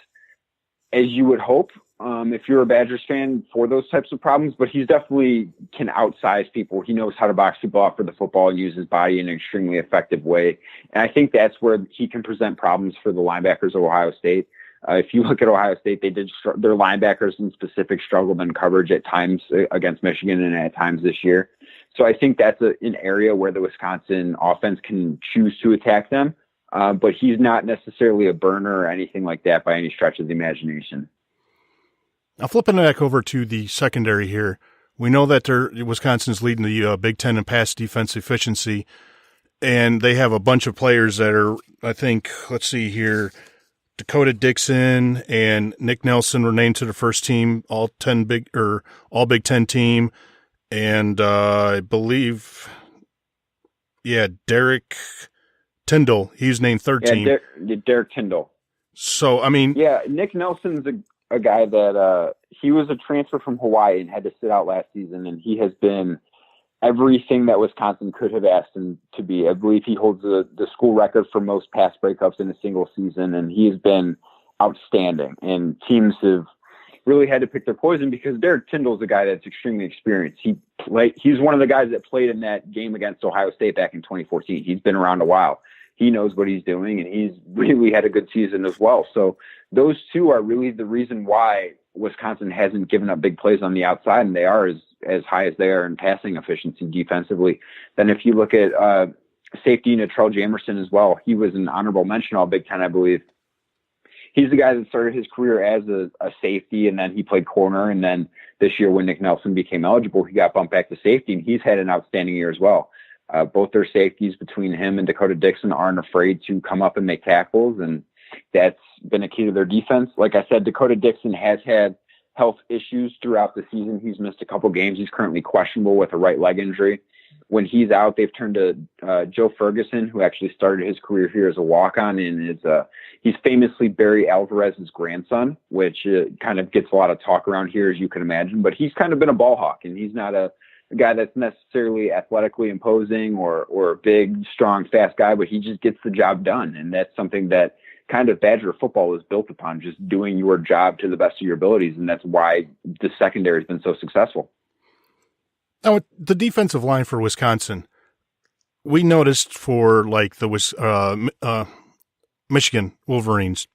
you would hope if you're a Badgers fan for those types of problems, but he's definitely can outsize people. He knows how to box people out for the football and use his body in an extremely effective way. And I think that's where he can present problems for the linebackers of Ohio State. If you look at Ohio State, their linebackers in specific struggled in coverage at times against Michigan and at times this year. So I think that's an area where the Wisconsin offense can choose to attack them. But he's not necessarily a burner or anything like that by any stretch of the imagination. Now, flipping back over to the secondary here, we know that Wisconsin's leading the Big Ten in pass defense efficiency, and they have a bunch of players that are, I think, let's see here, Dakota Dixon and Nick Nelson were named to the first team, all Big Ten team, and I believe, Derek Tyndall, he's named third team. Derek Tyndall. So, I mean... Yeah, Nick Nelson's a guy that he was a transfer from Hawaii and had to sit out last season, and he has been everything that Wisconsin could have asked him to be. I believe he holds the school record for most pass breakups in a single season, and he has been outstanding. And teams have really had to pick their poison because Derek Tyndall is a guy that's extremely experienced. He's one of the guys that played in that game against Ohio State back in 2014. He's been around a while. He knows what he's doing, and he's really had a good season as well. So those two are really the reason why Wisconsin hasn't given up big plays on the outside, and they are as high as they are in passing efficiency defensively. Then if you look at safety Natrell Jamerson as well, he was an honorable mention all Big Ten, I believe. He's the guy that started his career as a safety, and then he played corner. And then this year when Nick Nelson became eligible, he got bumped back to safety, and he's had an outstanding year as well. Both their safeties between him and Dakota Dixon aren't afraid to come up and make tackles, and that's been a key to their defense. Like I said, Dakota Dixon has had health issues throughout the season. He's missed a couple games. He's currently questionable with a right leg injury. When he's out, they've turned to Joe Ferguson, who actually started his career here as a walk-on, and he's famously Barry Alvarez's grandson, which kind of gets a lot of talk around here, as you can imagine. But he's kind of been a ball hawk, and he's not a guy that's necessarily athletically imposing or a big, strong, fast guy, but he just gets the job done. And that's something that kind of Badger football is built upon, just doing your job to the best of your abilities. And that's why the secondary has been so successful. Now, the defensive line for Wisconsin, we noticed for like the Michigan Wolverines,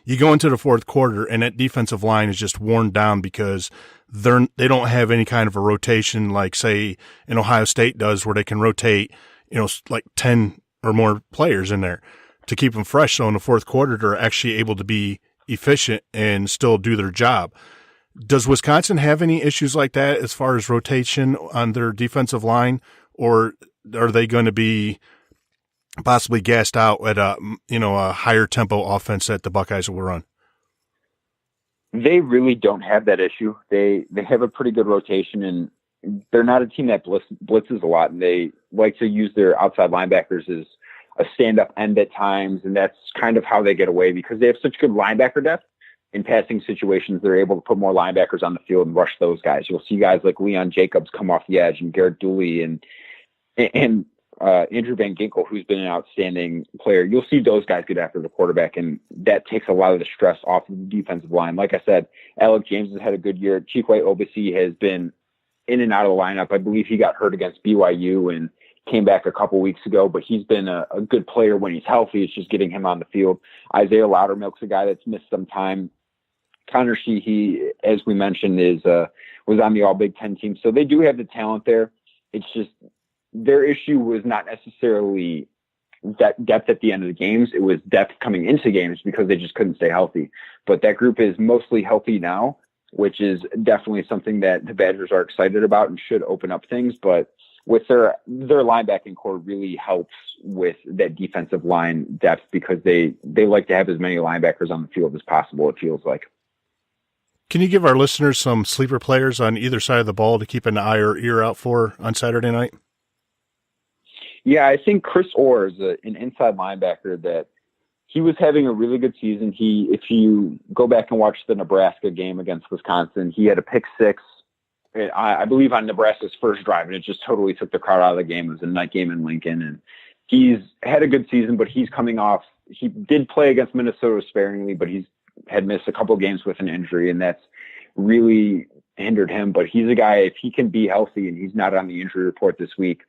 you go into the fourth quarter and that defensive line is just worn down because they don't have any kind of a rotation like, say, in Ohio State does, where they can rotate, like 10 or more players in there to keep them fresh. So in the fourth quarter, they're actually able to be efficient and still do their job. Does Wisconsin have any issues like that as far as rotation on their defensive line, or are they going to be possibly gassed out at a higher tempo offense that the Buckeyes will run? They really don't have that issue. They have a pretty good rotation, and they're not a team that blitzes a lot, and they like to use their outside linebackers as a stand-up end at times, and that's kind of how they get away because they have such good linebacker depth. In passing situations, they're able to put more linebackers on the field and rush those guys. You'll see guys like Leon Jacobs come off the edge, and Garrett Dooley and Andrew Van Ginkel, who's been an outstanding player. You'll see those guys get after the quarterback, and that takes a lot of the stress off of the defensive line. Like I said, Alec James has had a good year. Chikway Obasi has been in and out of the lineup. I believe he got hurt against BYU and came back a couple weeks ago, but he's been a good player when he's healthy. It's just getting him on the field. Isaiah Loudermilk's a guy that's missed some time. Connor Sheehy, as we mentioned, was on the All Big Ten team. So they do have the talent there. It's just their issue was not necessarily that depth at the end of the games. It was depth coming into games because they just couldn't stay healthy. But that group is mostly healthy now, which is definitely something that the Badgers are excited about and should open up things. But with their linebacking core really helps with that defensive line depth because they like to have as many linebackers on the field as possible, it feels like. Can you give our listeners some sleeper players on either side of the ball to keep an eye or ear out for on Saturday night? Yeah, I think Chris Orr is an inside linebacker that he was having a really good season. If you go back and watch the Nebraska game against Wisconsin, he had a pick six, I believe, on Nebraska's first drive, and it just totally took the crowd out of the game. It was a night game in Lincoln, and he's had a good season, but he's coming off. He did play against Minnesota sparingly, but he's had missed a couple of games with an injury, and that's really hindered him. But he's a guy, if he can be healthy and he's not on the injury report this week,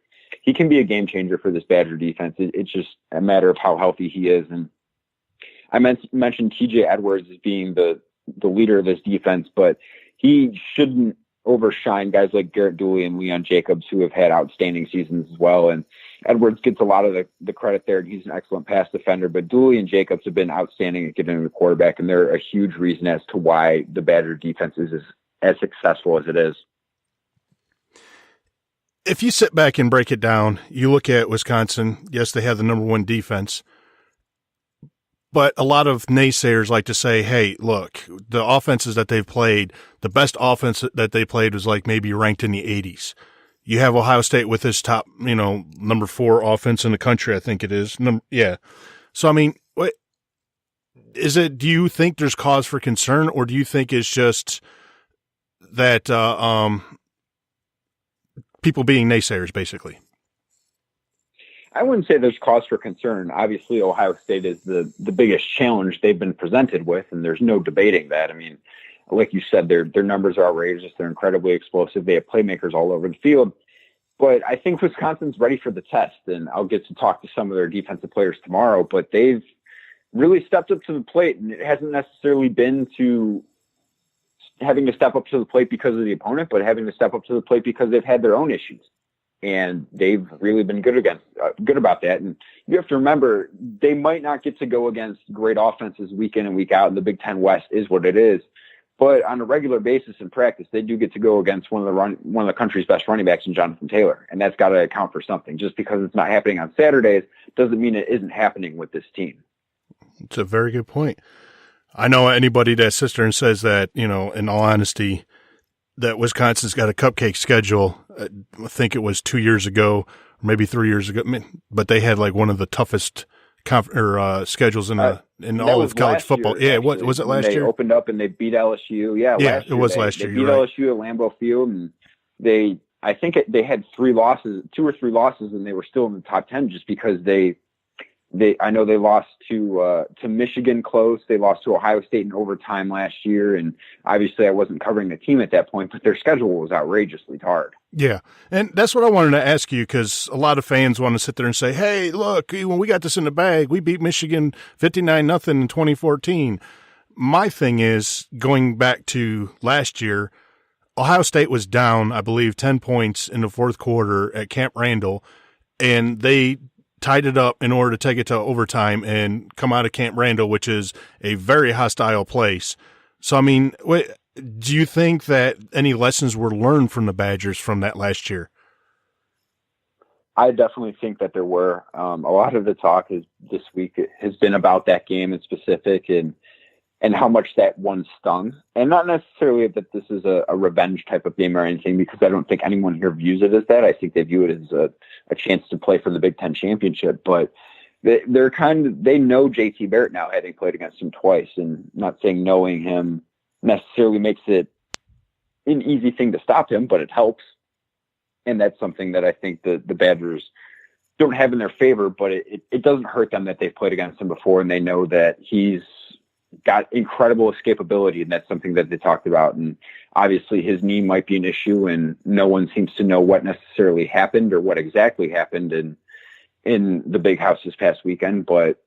he can be a game changer for this Badger defense. It's just a matter of how healthy he is. And I mentioned TJ Edwards as being the leader of this defense, but he shouldn't overshine guys like Garrett Dooley and Leon Jacobs, who have had outstanding seasons as well. And Edwards gets a lot of the credit there. He's an excellent pass defender, but Dooley and Jacobs have been outstanding at getting the quarterback, and they're a huge reason as to why the Badger defense is as successful as it is. If you sit back and break it down, you look at Wisconsin. Yes, they have the number one defense, but a lot of naysayers like to say, hey, look, the offenses that they've played, the best offense that they played was like maybe ranked in the 80s. You have Ohio State with this top, number 4 offense in the country, I think it is. Yeah. So, I mean, what is it? Do you think there's cause for concern, or do you think it's just that people being naysayers, basically? I wouldn't say there's cause for concern. Obviously, Ohio State is the biggest challenge they've been presented with, and there's no debating that. I mean, like you said, their numbers are outrageous. They're incredibly explosive. They have playmakers all over the field. But I think Wisconsin's ready for the test, and I'll get to talk to some of their defensive players tomorrow. But they've really stepped up to the plate, and it hasn't necessarily been to having to step up to the plate because of the opponent, but having to step up to the plate because they've had their own issues. And they've really been good about that. And you have to remember, they might not get to go against great offenses week in and week out, and the Big Ten West is what it is. But on a regular basis in practice, they do get to go against one of the country's best running backs in Johnathon Taylor, and that's got to account for something. Just because it's not happening on Saturdays doesn't mean it isn't happening with this team. It's a very good point. I know anybody that sits there and says that, in all honesty, that Wisconsin's got a cupcake schedule. I think it was 2 years ago, or maybe 3 years ago, but they had like one of the toughest schedules in all of college football. Year, yeah, was it last year? They opened up and they beat LSU. Yeah, it was last year. They beat LSU at Lambeau Field, and they had 2 or 3 losses, and they were still in the top 10 just because I know they lost to Michigan close. They lost to Ohio State in overtime last year, and obviously I wasn't covering the team at that point, but their schedule was outrageously hard. Yeah, and that's what I wanted to ask you, because a lot of fans want to sit there and say, hey, look, when we got this in the bag, we beat Michigan 59-0 in 2014. My thing is, going back to last year, Ohio State was down, I believe, 10 points in the fourth quarter at Camp Randall, and they tied it up in order to take it to overtime and come out of Camp Randall, which is a very hostile place. So, I mean, do you think that any lessons were learned from the Badgers from that last year? I definitely think that there were. A lot of the talk this week has been about that game in specific and how much that one stung. And not necessarily that this is a revenge type of game or anything, because I don't think anyone here views it as that. I think they view it as a chance to play for the Big Ten championship. But they know JT Barrett now, having played against him twice, and not saying knowing him necessarily makes it an easy thing to stop him, but it helps. And that's something that I think the Badgers don't have in their favor, but it doesn't hurt them that they've played against him before, and they know that he's got incredible escapability, and that's something that they talked about. And obviously his knee might be an issue, and no one seems to know what necessarily happened or what exactly happened in the Big House this past weekend. But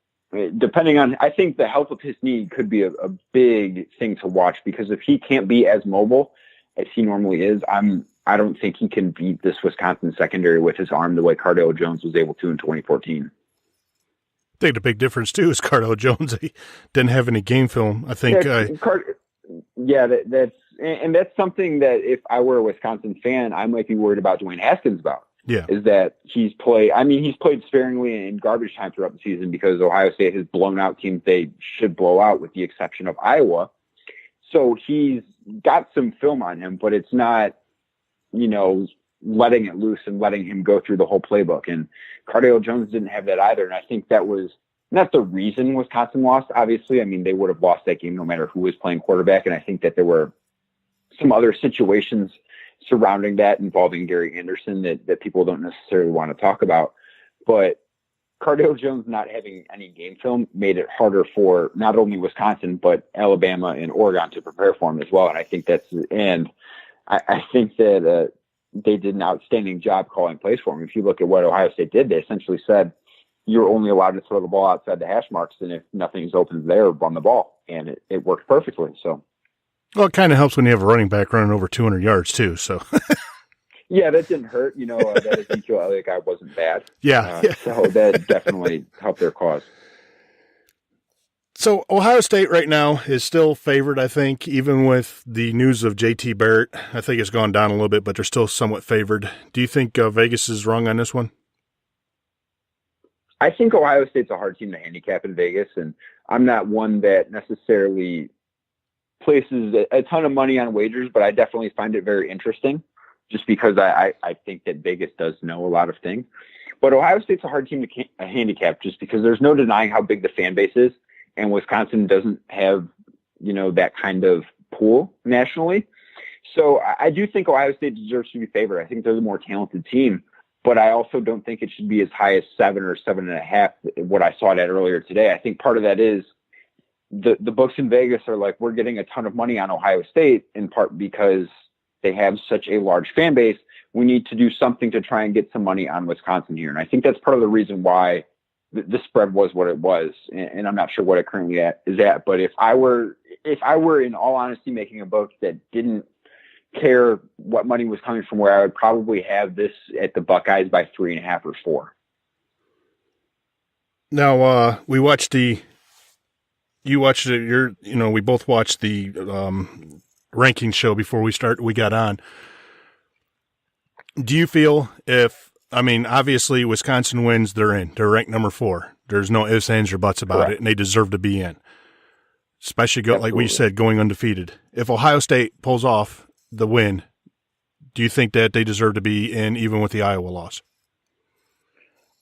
depending on, I think the health of his knee could be a big thing to watch, because if he can't be as mobile as he normally is, I don't think he can beat this Wisconsin secondary with his arm the way Cardale Jones was able to in 2014. I think the big difference too is Cardale Jones. He didn't have any game film. I think. That's something that if I were a Wisconsin fan, I might be worried about Dwayne Haskins about. Yeah, is that he's played sparingly in garbage time throughout the season because Ohio State has blown out teams they should blow out, with the exception of Iowa. So he's got some film on him, but it's not, letting it loose and letting him go through the whole playbook. And Cardale Jones didn't have that either. And I think that was not the reason Wisconsin lost, obviously. I mean, they would have lost that game no matter who was playing quarterback. And I think that there were some other situations surrounding that involving Gary Anderson that people don't necessarily want to talk about. But Cardale Jones not having any game film made it harder for not only Wisconsin, but Alabama and Oregon to prepare for him as well. And I think I think that they did an outstanding job calling plays for him. If you look at what Ohio State did, they essentially said, you're only allowed to throw the ball outside the hash marks, and if nothing's open there, run the ball. And it worked perfectly. So, well, it kind of helps when you have a running back running over 200 yards too. So, yeah, that didn't hurt. That Ezekiel Elliott guy wasn't bad. Yeah. So that definitely helped their cause. So Ohio State right now is still favored, I think, even with the news of JT Barrett. I think it's gone down a little bit, but they're still somewhat favored. Do you think Vegas is wrong on this one? I think Ohio State's a hard team to handicap in Vegas, and I'm not one that necessarily places a ton of money on wagers, but I definitely find it very interesting just because I think that Vegas does know a lot of things. But Ohio State's a hard team to handicap just because there's no denying how big the fan base is, and Wisconsin doesn't have, that kind of pool nationally. So I do think Ohio State deserves to be favored. I think they're the more talented team. But I also don't think it should be as high as 7 or 7.5, what I saw it at earlier today. I think part of that is the books in Vegas are like, we're getting a ton of money on Ohio State, in part because they have such a large fan base. We need to do something to try and get some money on Wisconsin here. And I think that's part of the reason why the spread was what it was. And I'm not sure what it currently is at. But if I were in all honesty making a book that didn't care what money was coming from where, I would probably have this at the Buckeyes by 3.5 or 4. Now, we watched we both watched the ranking show before we got on. Do you feel obviously Wisconsin wins, they're in. They're ranked number 4. There's no ifs, ands, or buts about it, and they deserve to be in. Especially, like we said, going undefeated. If Ohio State pulls off the win, do you think that they deserve to be in even with the Iowa loss?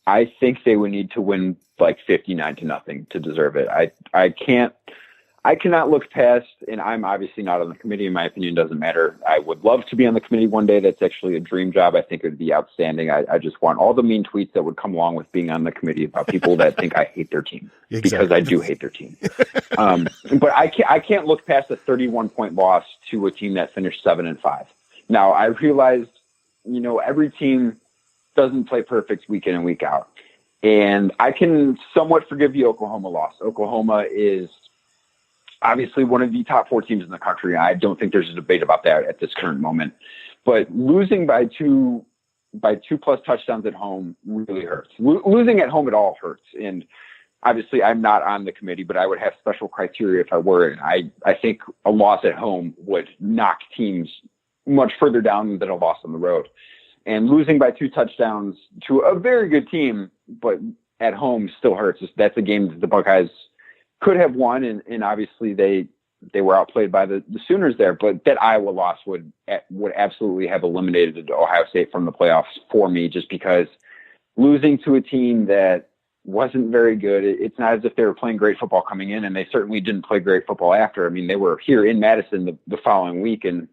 I think they would need to win like 59-0 to deserve it. I cannot look past, and I'm obviously not on the committee. In my opinion, doesn't matter. I would love to be on the committee one day. That's actually a dream job. I think it would be outstanding. I just want all the mean tweets that would come along with being on the committee about people that think I hate their team. Exactly. Because I do hate their team. But I can't look past a 31-point loss to a team that finished 7-5. Now, I realized, every team doesn't play perfect week in and week out. And I can somewhat forgive the Oklahoma loss. Oklahoma is obviously one of the top 4 teams in the country. I don't think there's a debate about that at this current moment. But losing by 2+ touchdowns at home really hurts. Losing at home at all hurts. And obviously I'm not on the committee, but I would have special criteria if I were. And I think a loss at home would knock teams much further down than a loss on the road. And losing by 2 touchdowns to a very good team, but at home still hurts. That's a game that the Buckeyes could have won, and obviously they were outplayed by the Sooners there. But that Iowa loss would absolutely have eliminated Ohio State from the playoffs for me, just because losing to a team that wasn't very good, it's not as if they were playing great football coming in, and they certainly didn't play great football after. I mean, they were here in Madison the following week, and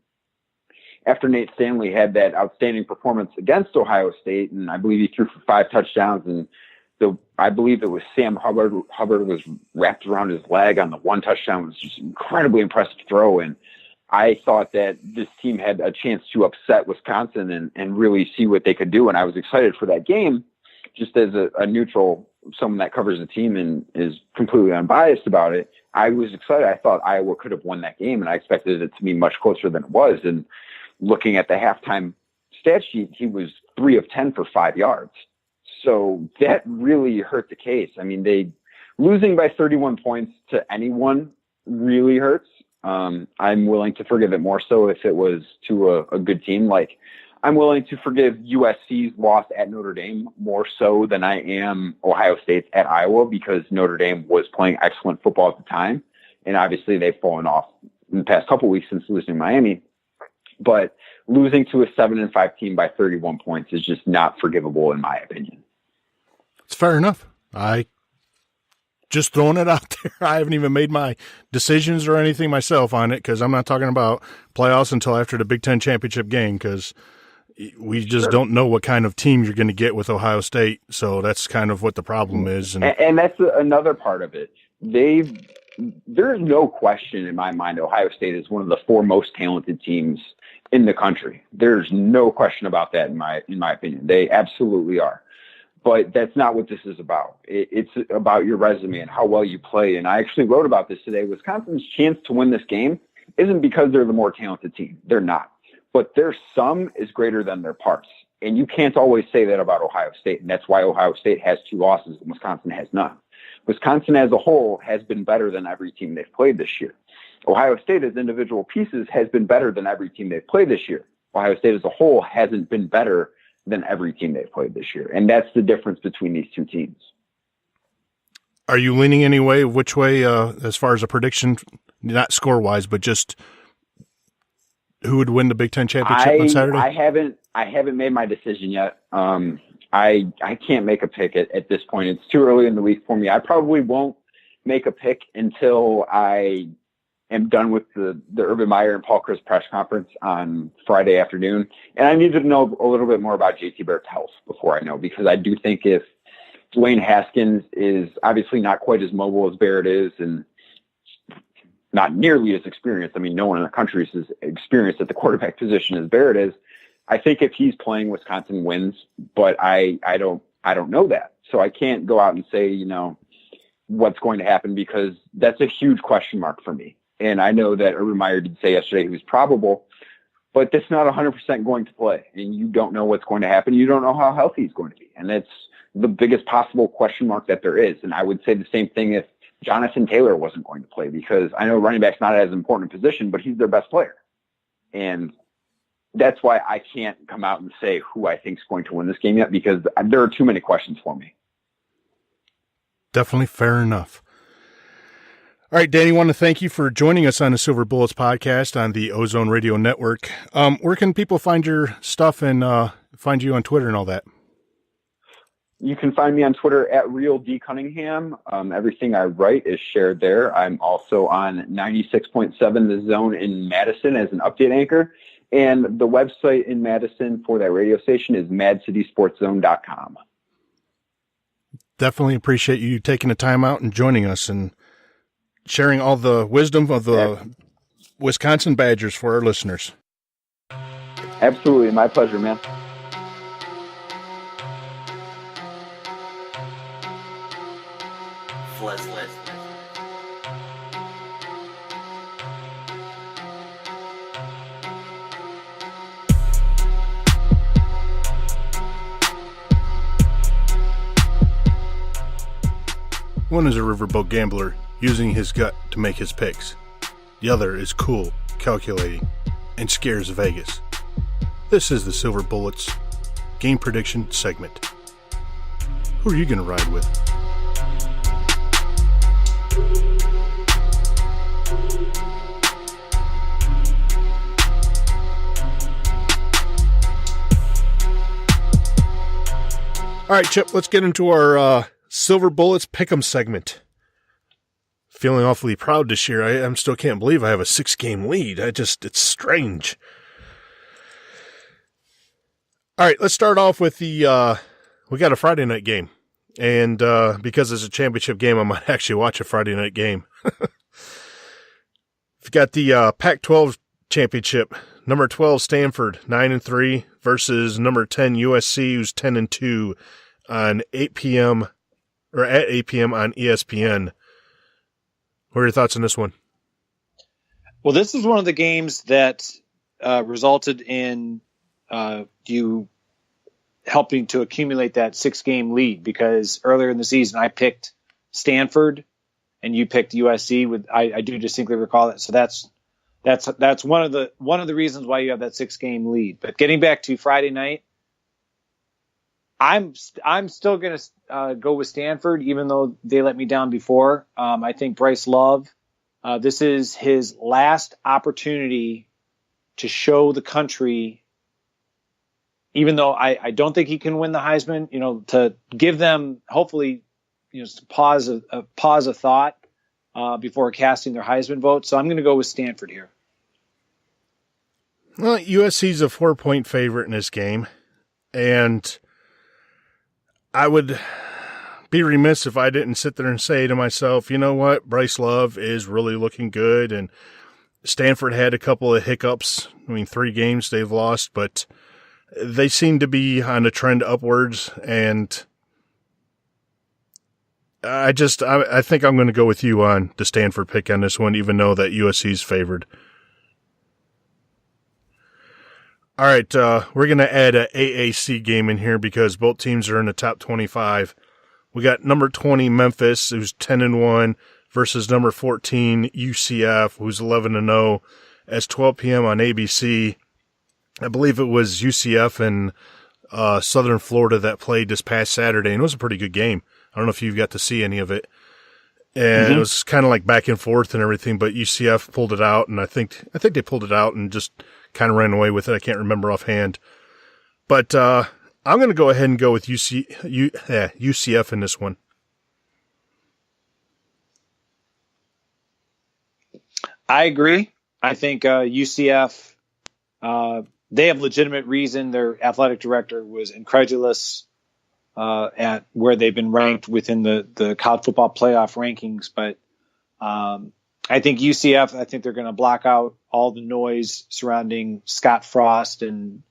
after Nate Stanley had that outstanding performance against Ohio State, and I believe he threw for 5 touchdowns, and I believe it was Sam Hubbard was wrapped around his leg on the 1 touchdown. It was just incredibly impressive throw. And I thought that this team had a chance to upset Wisconsin and really see what they could do. And I was excited for that game, just as a neutral, someone that covers the team and is completely unbiased about it. I was excited. I thought Iowa could have won that game, and I expected it to be much closer than it was. And looking at the halftime stat sheet, he was 3 of 10 for 5 yards. So that really hurt the case. I mean, losing by 31 points to anyone really hurts. I'm willing to forgive it more so if it was to a good team. Like, I'm willing to forgive USC's loss at Notre Dame more so than I am Ohio State's at Iowa, because Notre Dame was playing excellent football at the time. And obviously they've fallen off in the past couple of weeks since losing Miami. But losing to a 7-5 team by 31 points is just not forgivable in my opinion. It's fair enough. I just throwing it out there. I haven't even made my decisions or anything myself on it because I'm not talking about playoffs until after the Big Ten championship game because we just don't know what kind of team you're going to get with Ohio State. So that's kind of what the problem is. And that's another part of it. There's no question in my mind Ohio State is one of the 4 most talented teams in the country. There's no question about that in my opinion. They absolutely are. But that's not what this is about. It's about your resume and how well you play. And I actually wrote about this today. Wisconsin's chance to win this game isn't because they're the more talented team. They're not. But their sum is greater than their parts. And you can't always say that about Ohio State. And that's why Ohio State has 2 losses and Wisconsin has none. Wisconsin as a whole has been better than every team they've played this year. Ohio State as individual pieces has been better than every team they've played this year. Ohio State as a whole hasn't been better than every team they've played this year. And that's the difference between these 2 teams. Are you leaning any way, which way, as far as a prediction, not score-wise, but just who would win the Big Ten championship on Saturday? I haven't made my decision yet. I can't make a pick at this point. It's too early in the week for me. I probably won't make a pick until I am done with the Urban Meyer and Paul Chryst press conference on Friday afternoon. And I need to know a little bit more about JT Barrett's health before I know, because I do think if Dwayne Haskins is obviously not quite as mobile as Barrett is and not nearly as experienced. I mean, no one in the country is as experienced at the quarterback position as Barrett is. I think if he's playing, Wisconsin wins, but I don't know that. So I can't go out and say, what's going to happen because that's a huge question mark for me. And I know that Urban Meyer did say yesterday he was probable, but that's not 100% going to play. And you don't know what's going to happen. You don't know how healthy he's going to be. And that's the biggest possible question mark that there is. And I would say the same thing if Johnathon Taylor wasn't going to play, because I know running back's not as important a position, but he's their best player. And that's why I can't come out and say who I think is going to win this game yet, because there are too many questions for me. Definitely fair enough. All right, Danny, I want to thank you for joining us on the Silver Bullets podcast on the Ozone Radio Network. Where can people find your stuff and find you on Twitter and all that? You can find me on Twitter at RealDCunningham. Everything I write is shared there. I'm also on 96.7 The Zone in Madison as an update anchor. And the website in Madison for that radio station is madcitysportszone.com. Definitely appreciate you taking the time out and joining us and sharing all the wisdom of the Wisconsin Badgers for our listeners. Absolutely. My pleasure, man. One is a riverboat gambler using his gut to make his picks. The other is cool, calculating, and scares Vegas. This is the Silver Bullets game prediction segment. Who are you going to ride with? All right, Chip, let's get into our Silver Bullets Pick'em segment. Feeling awfully proud this year. I still can't believe I have a 6-game lead. It's strange. All right, let's start off with we got a Friday night game. And because it's a championship game, I might actually watch a Friday night game. We've got the Pac-12 championship. Number 12, Stanford, 9-3 versus number 10, USC, who's 10-2 on 8 p.m. or at 8 p.m. on ESPN. What are your thoughts on this one? Well, this is one of the games that resulted in you helping to accumulate that 6-game lead, because earlier in the season I picked Stanford and you picked USC. I do distinctly recall that. So that's one of the reasons why you have that 6-game lead. But getting back to Friday night, I'm still going to go with Stanford, even though they let me down before. I think Bryce Love, this is his last opportunity to show the country, even though I don't think he can win the Heisman, to give them hopefully pause of thought before casting their Heisman vote. So I'm going to go with Stanford here. Well, USC's a 4-point favorite in this game, and I would be remiss if I didn't sit there and say to myself, you know what, Bryce Love is really looking good, and Stanford had a couple of hiccups. 3 games they've lost, but they seem to be on a trend upwards, and I think I'm going to go with you on the Stanford pick on this one, even though that USC's favored. All right, we're going to add a AAC game in here because both teams are in the top 25. We got number 20 Memphis, who's 10-1, versus number 14 UCF, who's 11-0. As 12 p.m. on ABC. I believe it was UCF and Southern Florida that played this past Saturday, and it was a pretty good game. I don't know if you got to see any of it. And it was kind of like back and forth and everything, but UCF pulled it out, and I think they pulled it out and just kind of ran away with it. I can't remember offhand. But I'm going to go ahead and go with UCF in this one. I agree. I think UCF, they have legitimate reason. Their athletic director was incredulous at where they've been ranked within the college football playoff rankings. But I think UCF, I think they're going to block out all the noise surrounding Scott Frost and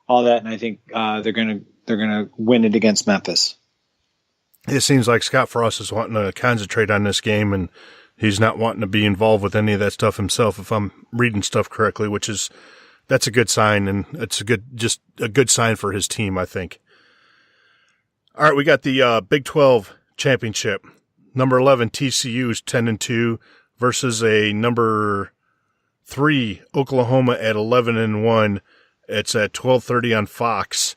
all that, and I think they're going to win it against Memphis. It seems like Scott Frost is wanting to concentrate on this game, and he's not wanting to be involved with any of that stuff himself, if I'm reading stuff correctly, that's a good sign, and it's a good sign for his team, I think. All right, we got the Big 12 championship. Number 11 TCU is 10-2 versus a number 3 Oklahoma at 11-1. It's at 12:30 on Fox.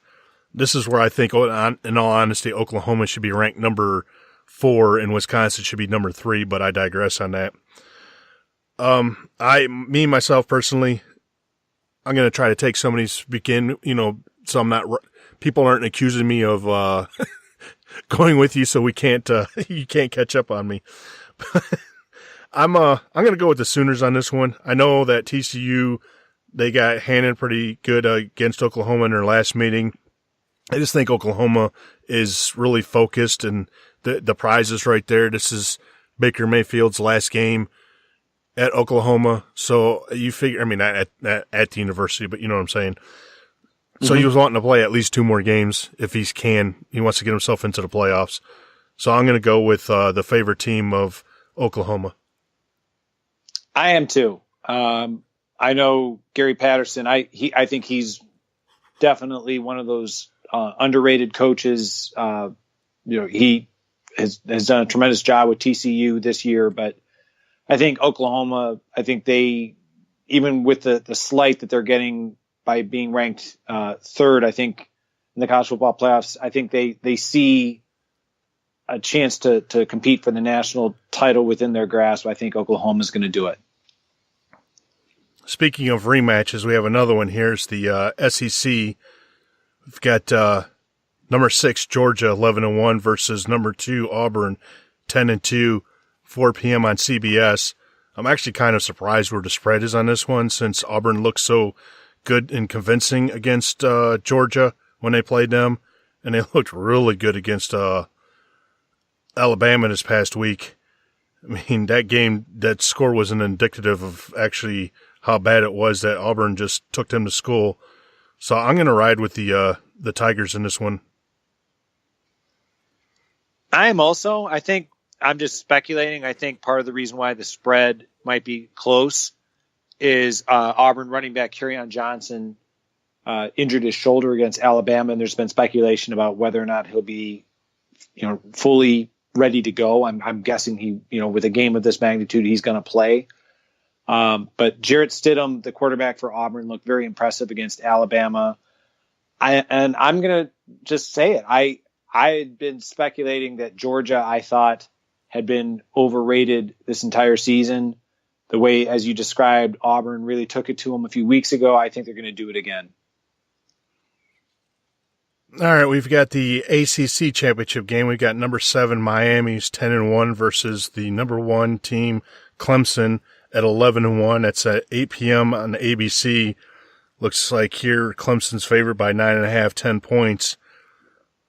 This is where I think, in all honesty, Oklahoma should be ranked number 4 and Wisconsin should be number 3, but I digress on that. Myself personally, I'm going to try to take somebody's begin, so I'm not, people aren't accusing me of, going with you, so we can't, you can't catch up on me. I'm going to go with the Sooners on this one. I know that TCU, they got handed pretty good against Oklahoma in their last meeting. I just think Oklahoma is really focused, and the prize is right there. This is Baker Mayfield's last game at Oklahoma. So you figure, at the university, but you know what I'm saying? So he was wanting to play at least 2 more games if he can. He wants to get himself into the playoffs. So I'm going to go with the favorite team of Oklahoma. I am too. I know Gary Patterson. I think he's definitely one of those underrated coaches. He has done a tremendous job with TCU this year, but I think Oklahoma, they, even with the slight that they're getting by being ranked 3rd, I think in the college football playoffs, I think they see a chance to compete for the national title within their grasp. I think Oklahoma is going to do it. Speaking of rematches, we have another one here. It's the SEC. We've got number 6 Georgia 11-1 versus number 2 Auburn 10-2, 4 p.m. on CBS. I'm actually kind of surprised where the spread is on this one, since Auburn looked so good and convincing against Georgia when they played them, and they looked really good against Alabama this past week. That game, that score wasn't indicative of actually how bad it was that Auburn just took them to school. So I'm going to ride with the Tigers in this one. I am also. I think I'm just speculating. I think part of the reason why the spread might be close is Auburn running back Kerryon Johnson injured his shoulder against Alabama, and there's been speculation about whether or not he'll be, fully ready to go. I'm guessing he, with a game of this magnitude, he's going to play. But Jarrett Stidham, the quarterback for Auburn, looked very impressive against Alabama. I'm going to just say it. I had been speculating that Georgia, I thought, had been overrated this entire season. The way, as you described, Auburn really took it to them a few weeks ago. I think they're going to do it again. All right, we've got the ACC championship game. We've got number 7 Miami's 10-1 versus the number 1 team Clemson at 11-1. That's at 8 p.m. on ABC. Looks like here Clemson's favored by 9.5, 10 points.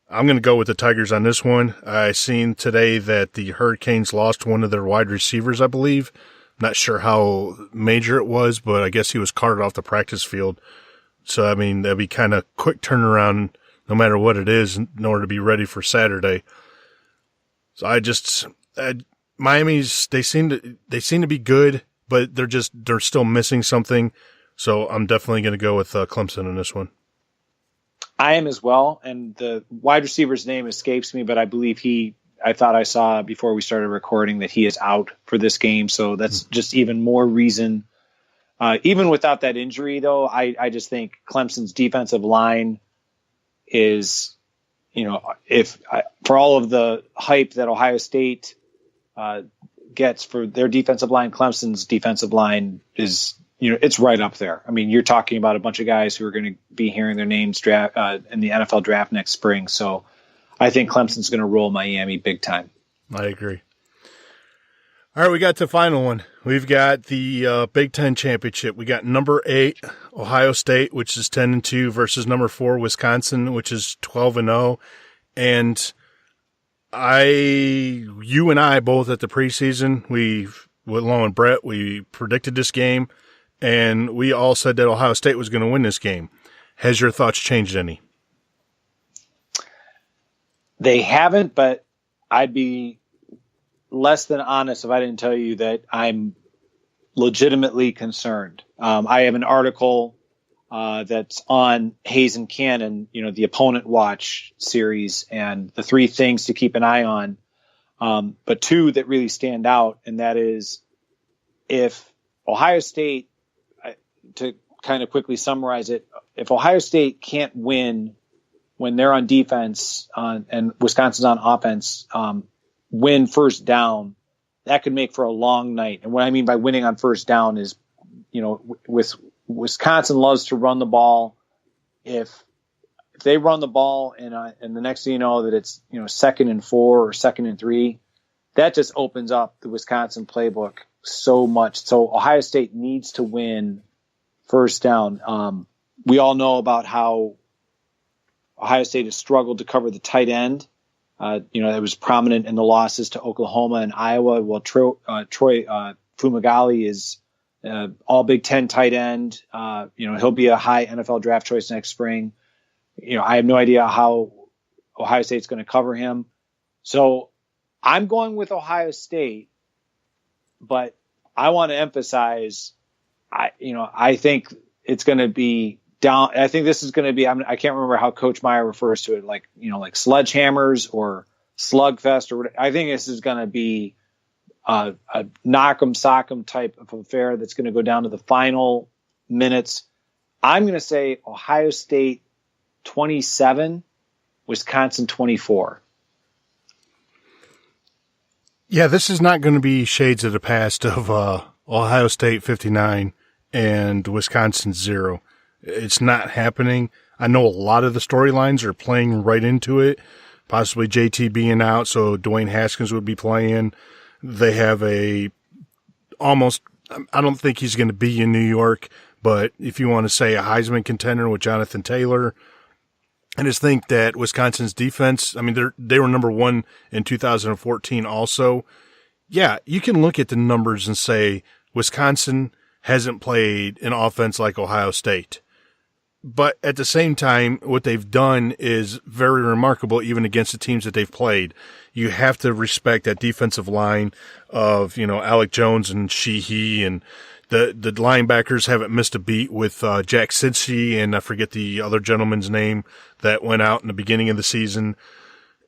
I'm going to go with the Tigers on this one. I seen today that the Hurricanes lost one of their wide receivers, I believe. Not sure how major it was, but I guess he was carted off the practice field. So, I mean, that'd be kind of quick turnaround no matter what it is in order to be ready for Saturday. So Miami's, they seem to be good, but they're still missing something. So I'm definitely going to go with Clemson in this one. I am as well. And the wide receiver's name escapes me, but I believe I thought I saw before we started recording that he is out for this game. So that's just even more reason. Even without that injury though, I just think Clemson's defensive line is, for all of the hype that Ohio State gets for their defensive line, Clemson's defensive line is, it's right up there. I mean, you're talking about a bunch of guys who are going to be hearing their names in the NFL draft next spring. So I think Clemson's going to roll Miami big time. I agree. All right, we got the final one. We've got the Big Ten championship. We got number 8, Ohio State, which is 10-2, versus number 4, Wisconsin, which is 12-0. And you and I both at the preseason, along with Brett, we predicted this game, and we all said that Ohio State was going to win this game. Has your thoughts changed any? They haven't, but I'd be less than honest if I didn't tell you that I'm legitimately concerned. I have an article that's on Hayes and Cannon, the Opponent Watch series, and the 3 things to keep an eye on. But 2 that really stand out, and that is if Ohio State, to kind of quickly summarize it, if Ohio State can't win when they're on defense and Wisconsin's on offense, win first down, that could make for a long night. And what I mean by winning on first down is, with Wisconsin loves to run the ball. If they run the ball and the next thing you know that it's, 2nd and 4 or 2nd and 3, that just opens up the Wisconsin playbook so much. So Ohio State needs to win first down. We all know about how Ohio State has struggled to cover the tight end. It was prominent in the losses to Oklahoma and Iowa. Well, Troy Fumagalli is all Big Ten tight end. He'll be a high NFL draft choice next spring. I have no idea how Ohio State's going to cover him. So I'm going with Ohio State, but I want to emphasize, I think it's going to be down. I think this is going to be, I can't remember how Coach Meyer refers to it, like sledgehammers or slugfest or whatever. I think this is going to be a knock 'em sock 'em type of affair that's going to go down to the final minutes. I'm going to say Ohio State 27, Wisconsin 24. Yeah, this is not going to be shades of the past of Ohio State 59 and Wisconsin 0. It's not happening. I know a lot of the storylines are playing right into it, possibly JT being out, so Dwayne Haskins would be playing. They have I don't think he's going to be in New York, but if you want to say a Heisman contender with Johnathon Taylor, I just think that Wisconsin's defense, they were number 1 in 2014 also. Yeah, you can look at the numbers and say Wisconsin hasn't played an offense like Ohio State. But at the same time, what they've done is very remarkable, even against the teams that they've played. You have to respect that defensive line of, Alec Jones and Sheehy, and the linebackers haven't missed a beat with Jack Cincy, and I forget the other gentleman's name that went out in the beginning of the season.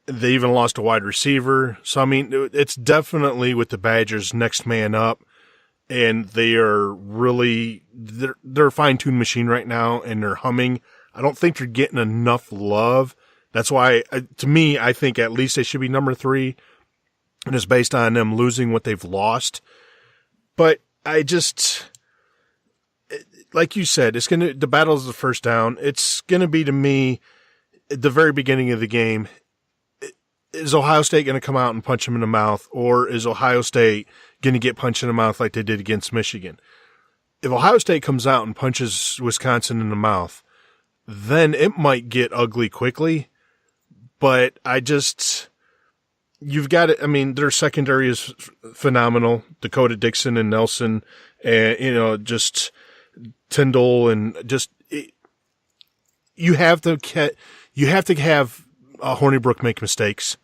They even lost a wide receiver. So, it's definitely with the Badgers next man up. And they are really, they're a fine-tuned machine right now, and they're humming. I don't think they're getting enough love. That's why, to me, I think at least they should be number 3. And it's based on them losing what they've lost. But like you said, the battle is the first down. It's going to be, to me, at the very beginning of the game, is Ohio State going to come out and punch him in the mouth, or is Ohio State going to get punched in the mouth like they did against Michigan? If Ohio State comes out and punches Wisconsin in the mouth, then it might get ugly quickly. But you've got it. I mean, their secondary is phenomenal. Dakota Dixon and Nelson, and, just Tyndall, and you have to have Horinbrook make mistakes.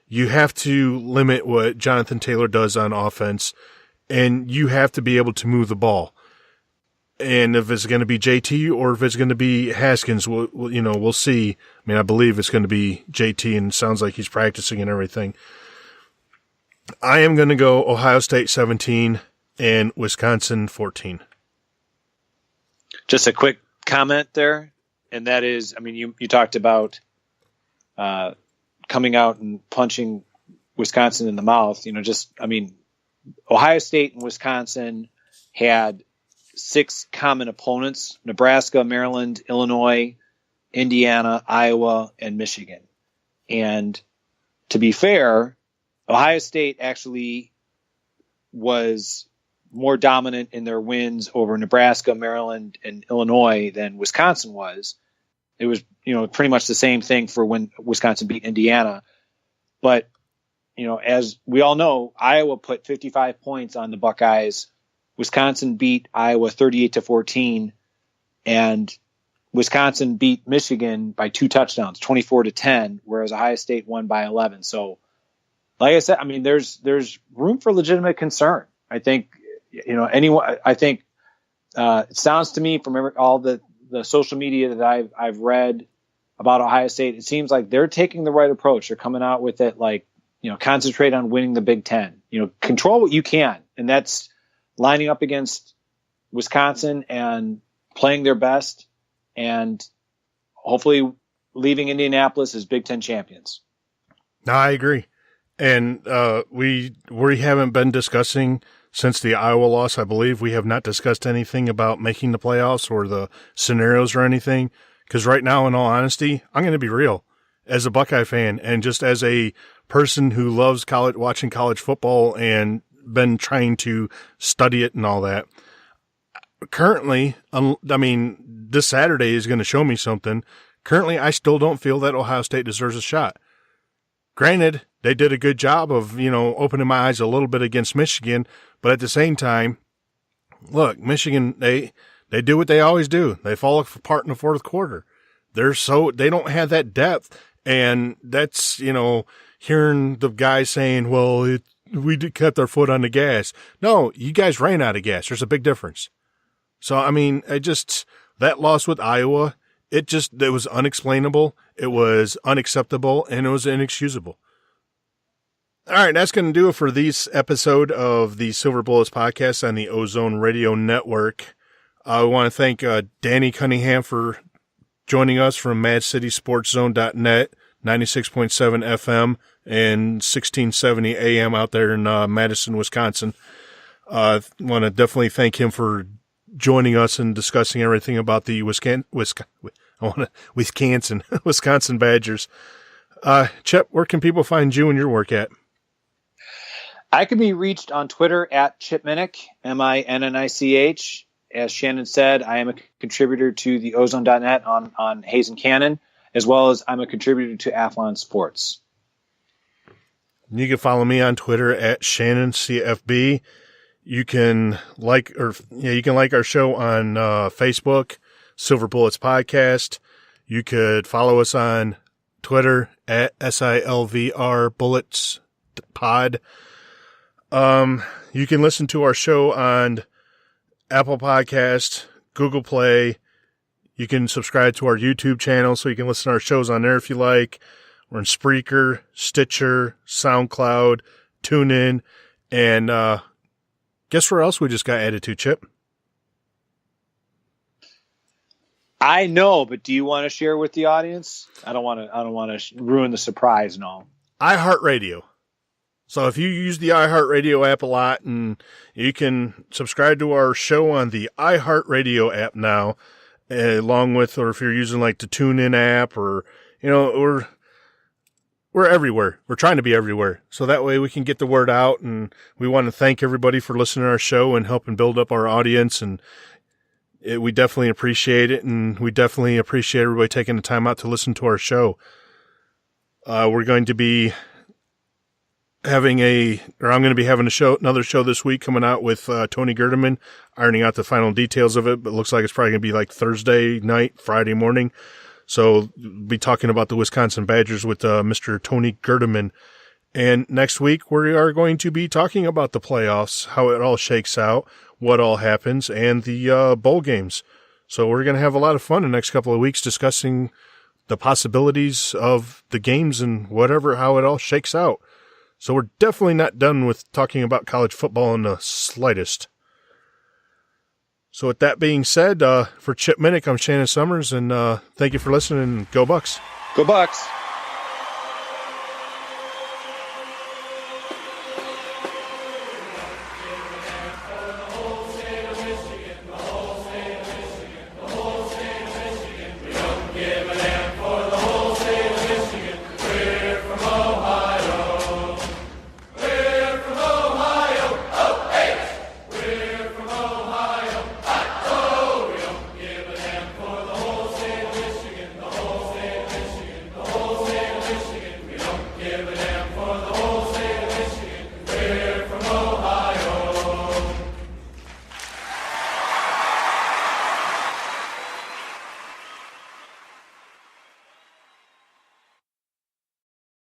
You have to limit what Johnathon Taylor does on offense, and you have to be able to move the ball. And if it's going to be JT or if it's going to be Haskins, we'll see. I mean, I believe it's going to be JT, and it sounds like he's practicing and everything. I am going to go Ohio State 17 and Wisconsin 14. Just a quick comment there, and that is, I mean, you talked about coming out and punching Wisconsin in the mouth. Ohio State and Wisconsin had 6 common opponents: Nebraska, Maryland, Illinois, Indiana, Iowa, and Michigan. And to be fair, Ohio State actually was more dominant in their wins over Nebraska, Maryland, and Illinois than Wisconsin was. It was, pretty much the same thing for when Wisconsin beat Indiana. But, as we all know, Iowa put 55 points on the Buckeyes. Wisconsin beat Iowa 38-14, and Wisconsin beat Michigan by 2 touchdowns, 24-10, whereas Ohio State won by 11. So, like I said, I mean, there's room for legitimate concern. I think, it sounds to me from all the social media that I've read about Ohio State, it seems like they're taking the right approach. They're coming out with it like, concentrate on winning the Big Ten. Control what you can, and that's lining up against Wisconsin and playing their best, and hopefully leaving Indianapolis as Big Ten champions. No, I agree. And we haven't been discussing since the Iowa loss. I believe we have not discussed anything about making the playoffs or the scenarios or anything. Because right now, in all honesty, I'm going to be real. As a Buckeye fan and just as a person who loves watching college football and been trying to study it and all that, currently, this Saturday is going to show me something. Currently, I still don't feel that Ohio State deserves a shot. Granted, they did a good job of, opening my eyes a little bit against Michigan, but at the same time, look, Michigan, they do what they always do. They fall apart in the fourth quarter. They don't have that depth, and that's, hearing the guys saying, well, we kept our foot on the gas. No, you guys ran out of gas. There's a big difference. So, that loss with Iowa, it was unexplainable. It was unacceptable, and it was inexcusable. All right, that's going to do it for this episode of the Silver Bullets podcast on the Ozone Radio Network. I want to thank Danny Cunningham for joining us from MadCitySportsZone.net, 96.7 FM and 1670 AM out there in Madison, Wisconsin. I want to definitely thank him for joining us and discussing everything about the Wisconsin Badgers. Chip, where can people find you and your work at? I can be reached on Twitter at Chip Minnich, Minnich. As Shannon said, I am a contributor to the Ozone.net on Hayes and Cannon, as well as I'm a contributor to Athlon Sports. You can follow me on Twitter at ShannonCFB. You can like our show on Facebook, Silver Bullets Podcast. You could follow us on Twitter at SILVR Bullets Pod. You can listen to our show on Apple Podcast, Google Play. You can subscribe to our YouTube channel so you can listen to our shows on there if you like. We're in Spreaker, Stitcher, SoundCloud, TuneIn, and guess where else we just got added to, Chip? I know, but do you want to share with the audience? I don't want to ruin the surprise and all. iHeartRadio. So if you use the iHeartRadio app a lot, and you can subscribe to our show on the iHeartRadio app now, along with, or if you're using like the TuneIn app, or, you know, we're everywhere. We're trying to be everywhere. So that way we can get the word out, and we want to thank everybody for listening to our show and helping build up our audience. And we definitely appreciate it. And we definitely appreciate everybody taking the time out to listen to our show. We're going to be I'm going to be having another show this week coming out with Tony Gerdeman, ironing out the final details of it, but it looks like it's probably going to be like Thursday night, Friday morning. So we'll be talking about the Wisconsin Badgers with Mr. Tony Gerdeman. And next week we are going to be talking about the playoffs, how it all shakes out, what all happens, and the bowl games. So we're going to have a lot of fun the next couple of weeks discussing the possibilities of the games and how it all shakes out. So we're definitely not done with talking about college football in the slightest. So with that being said, for Chip Minnich, I'm Shannon Sommers, and thank you for listening. Go Bucks. Go Bucks.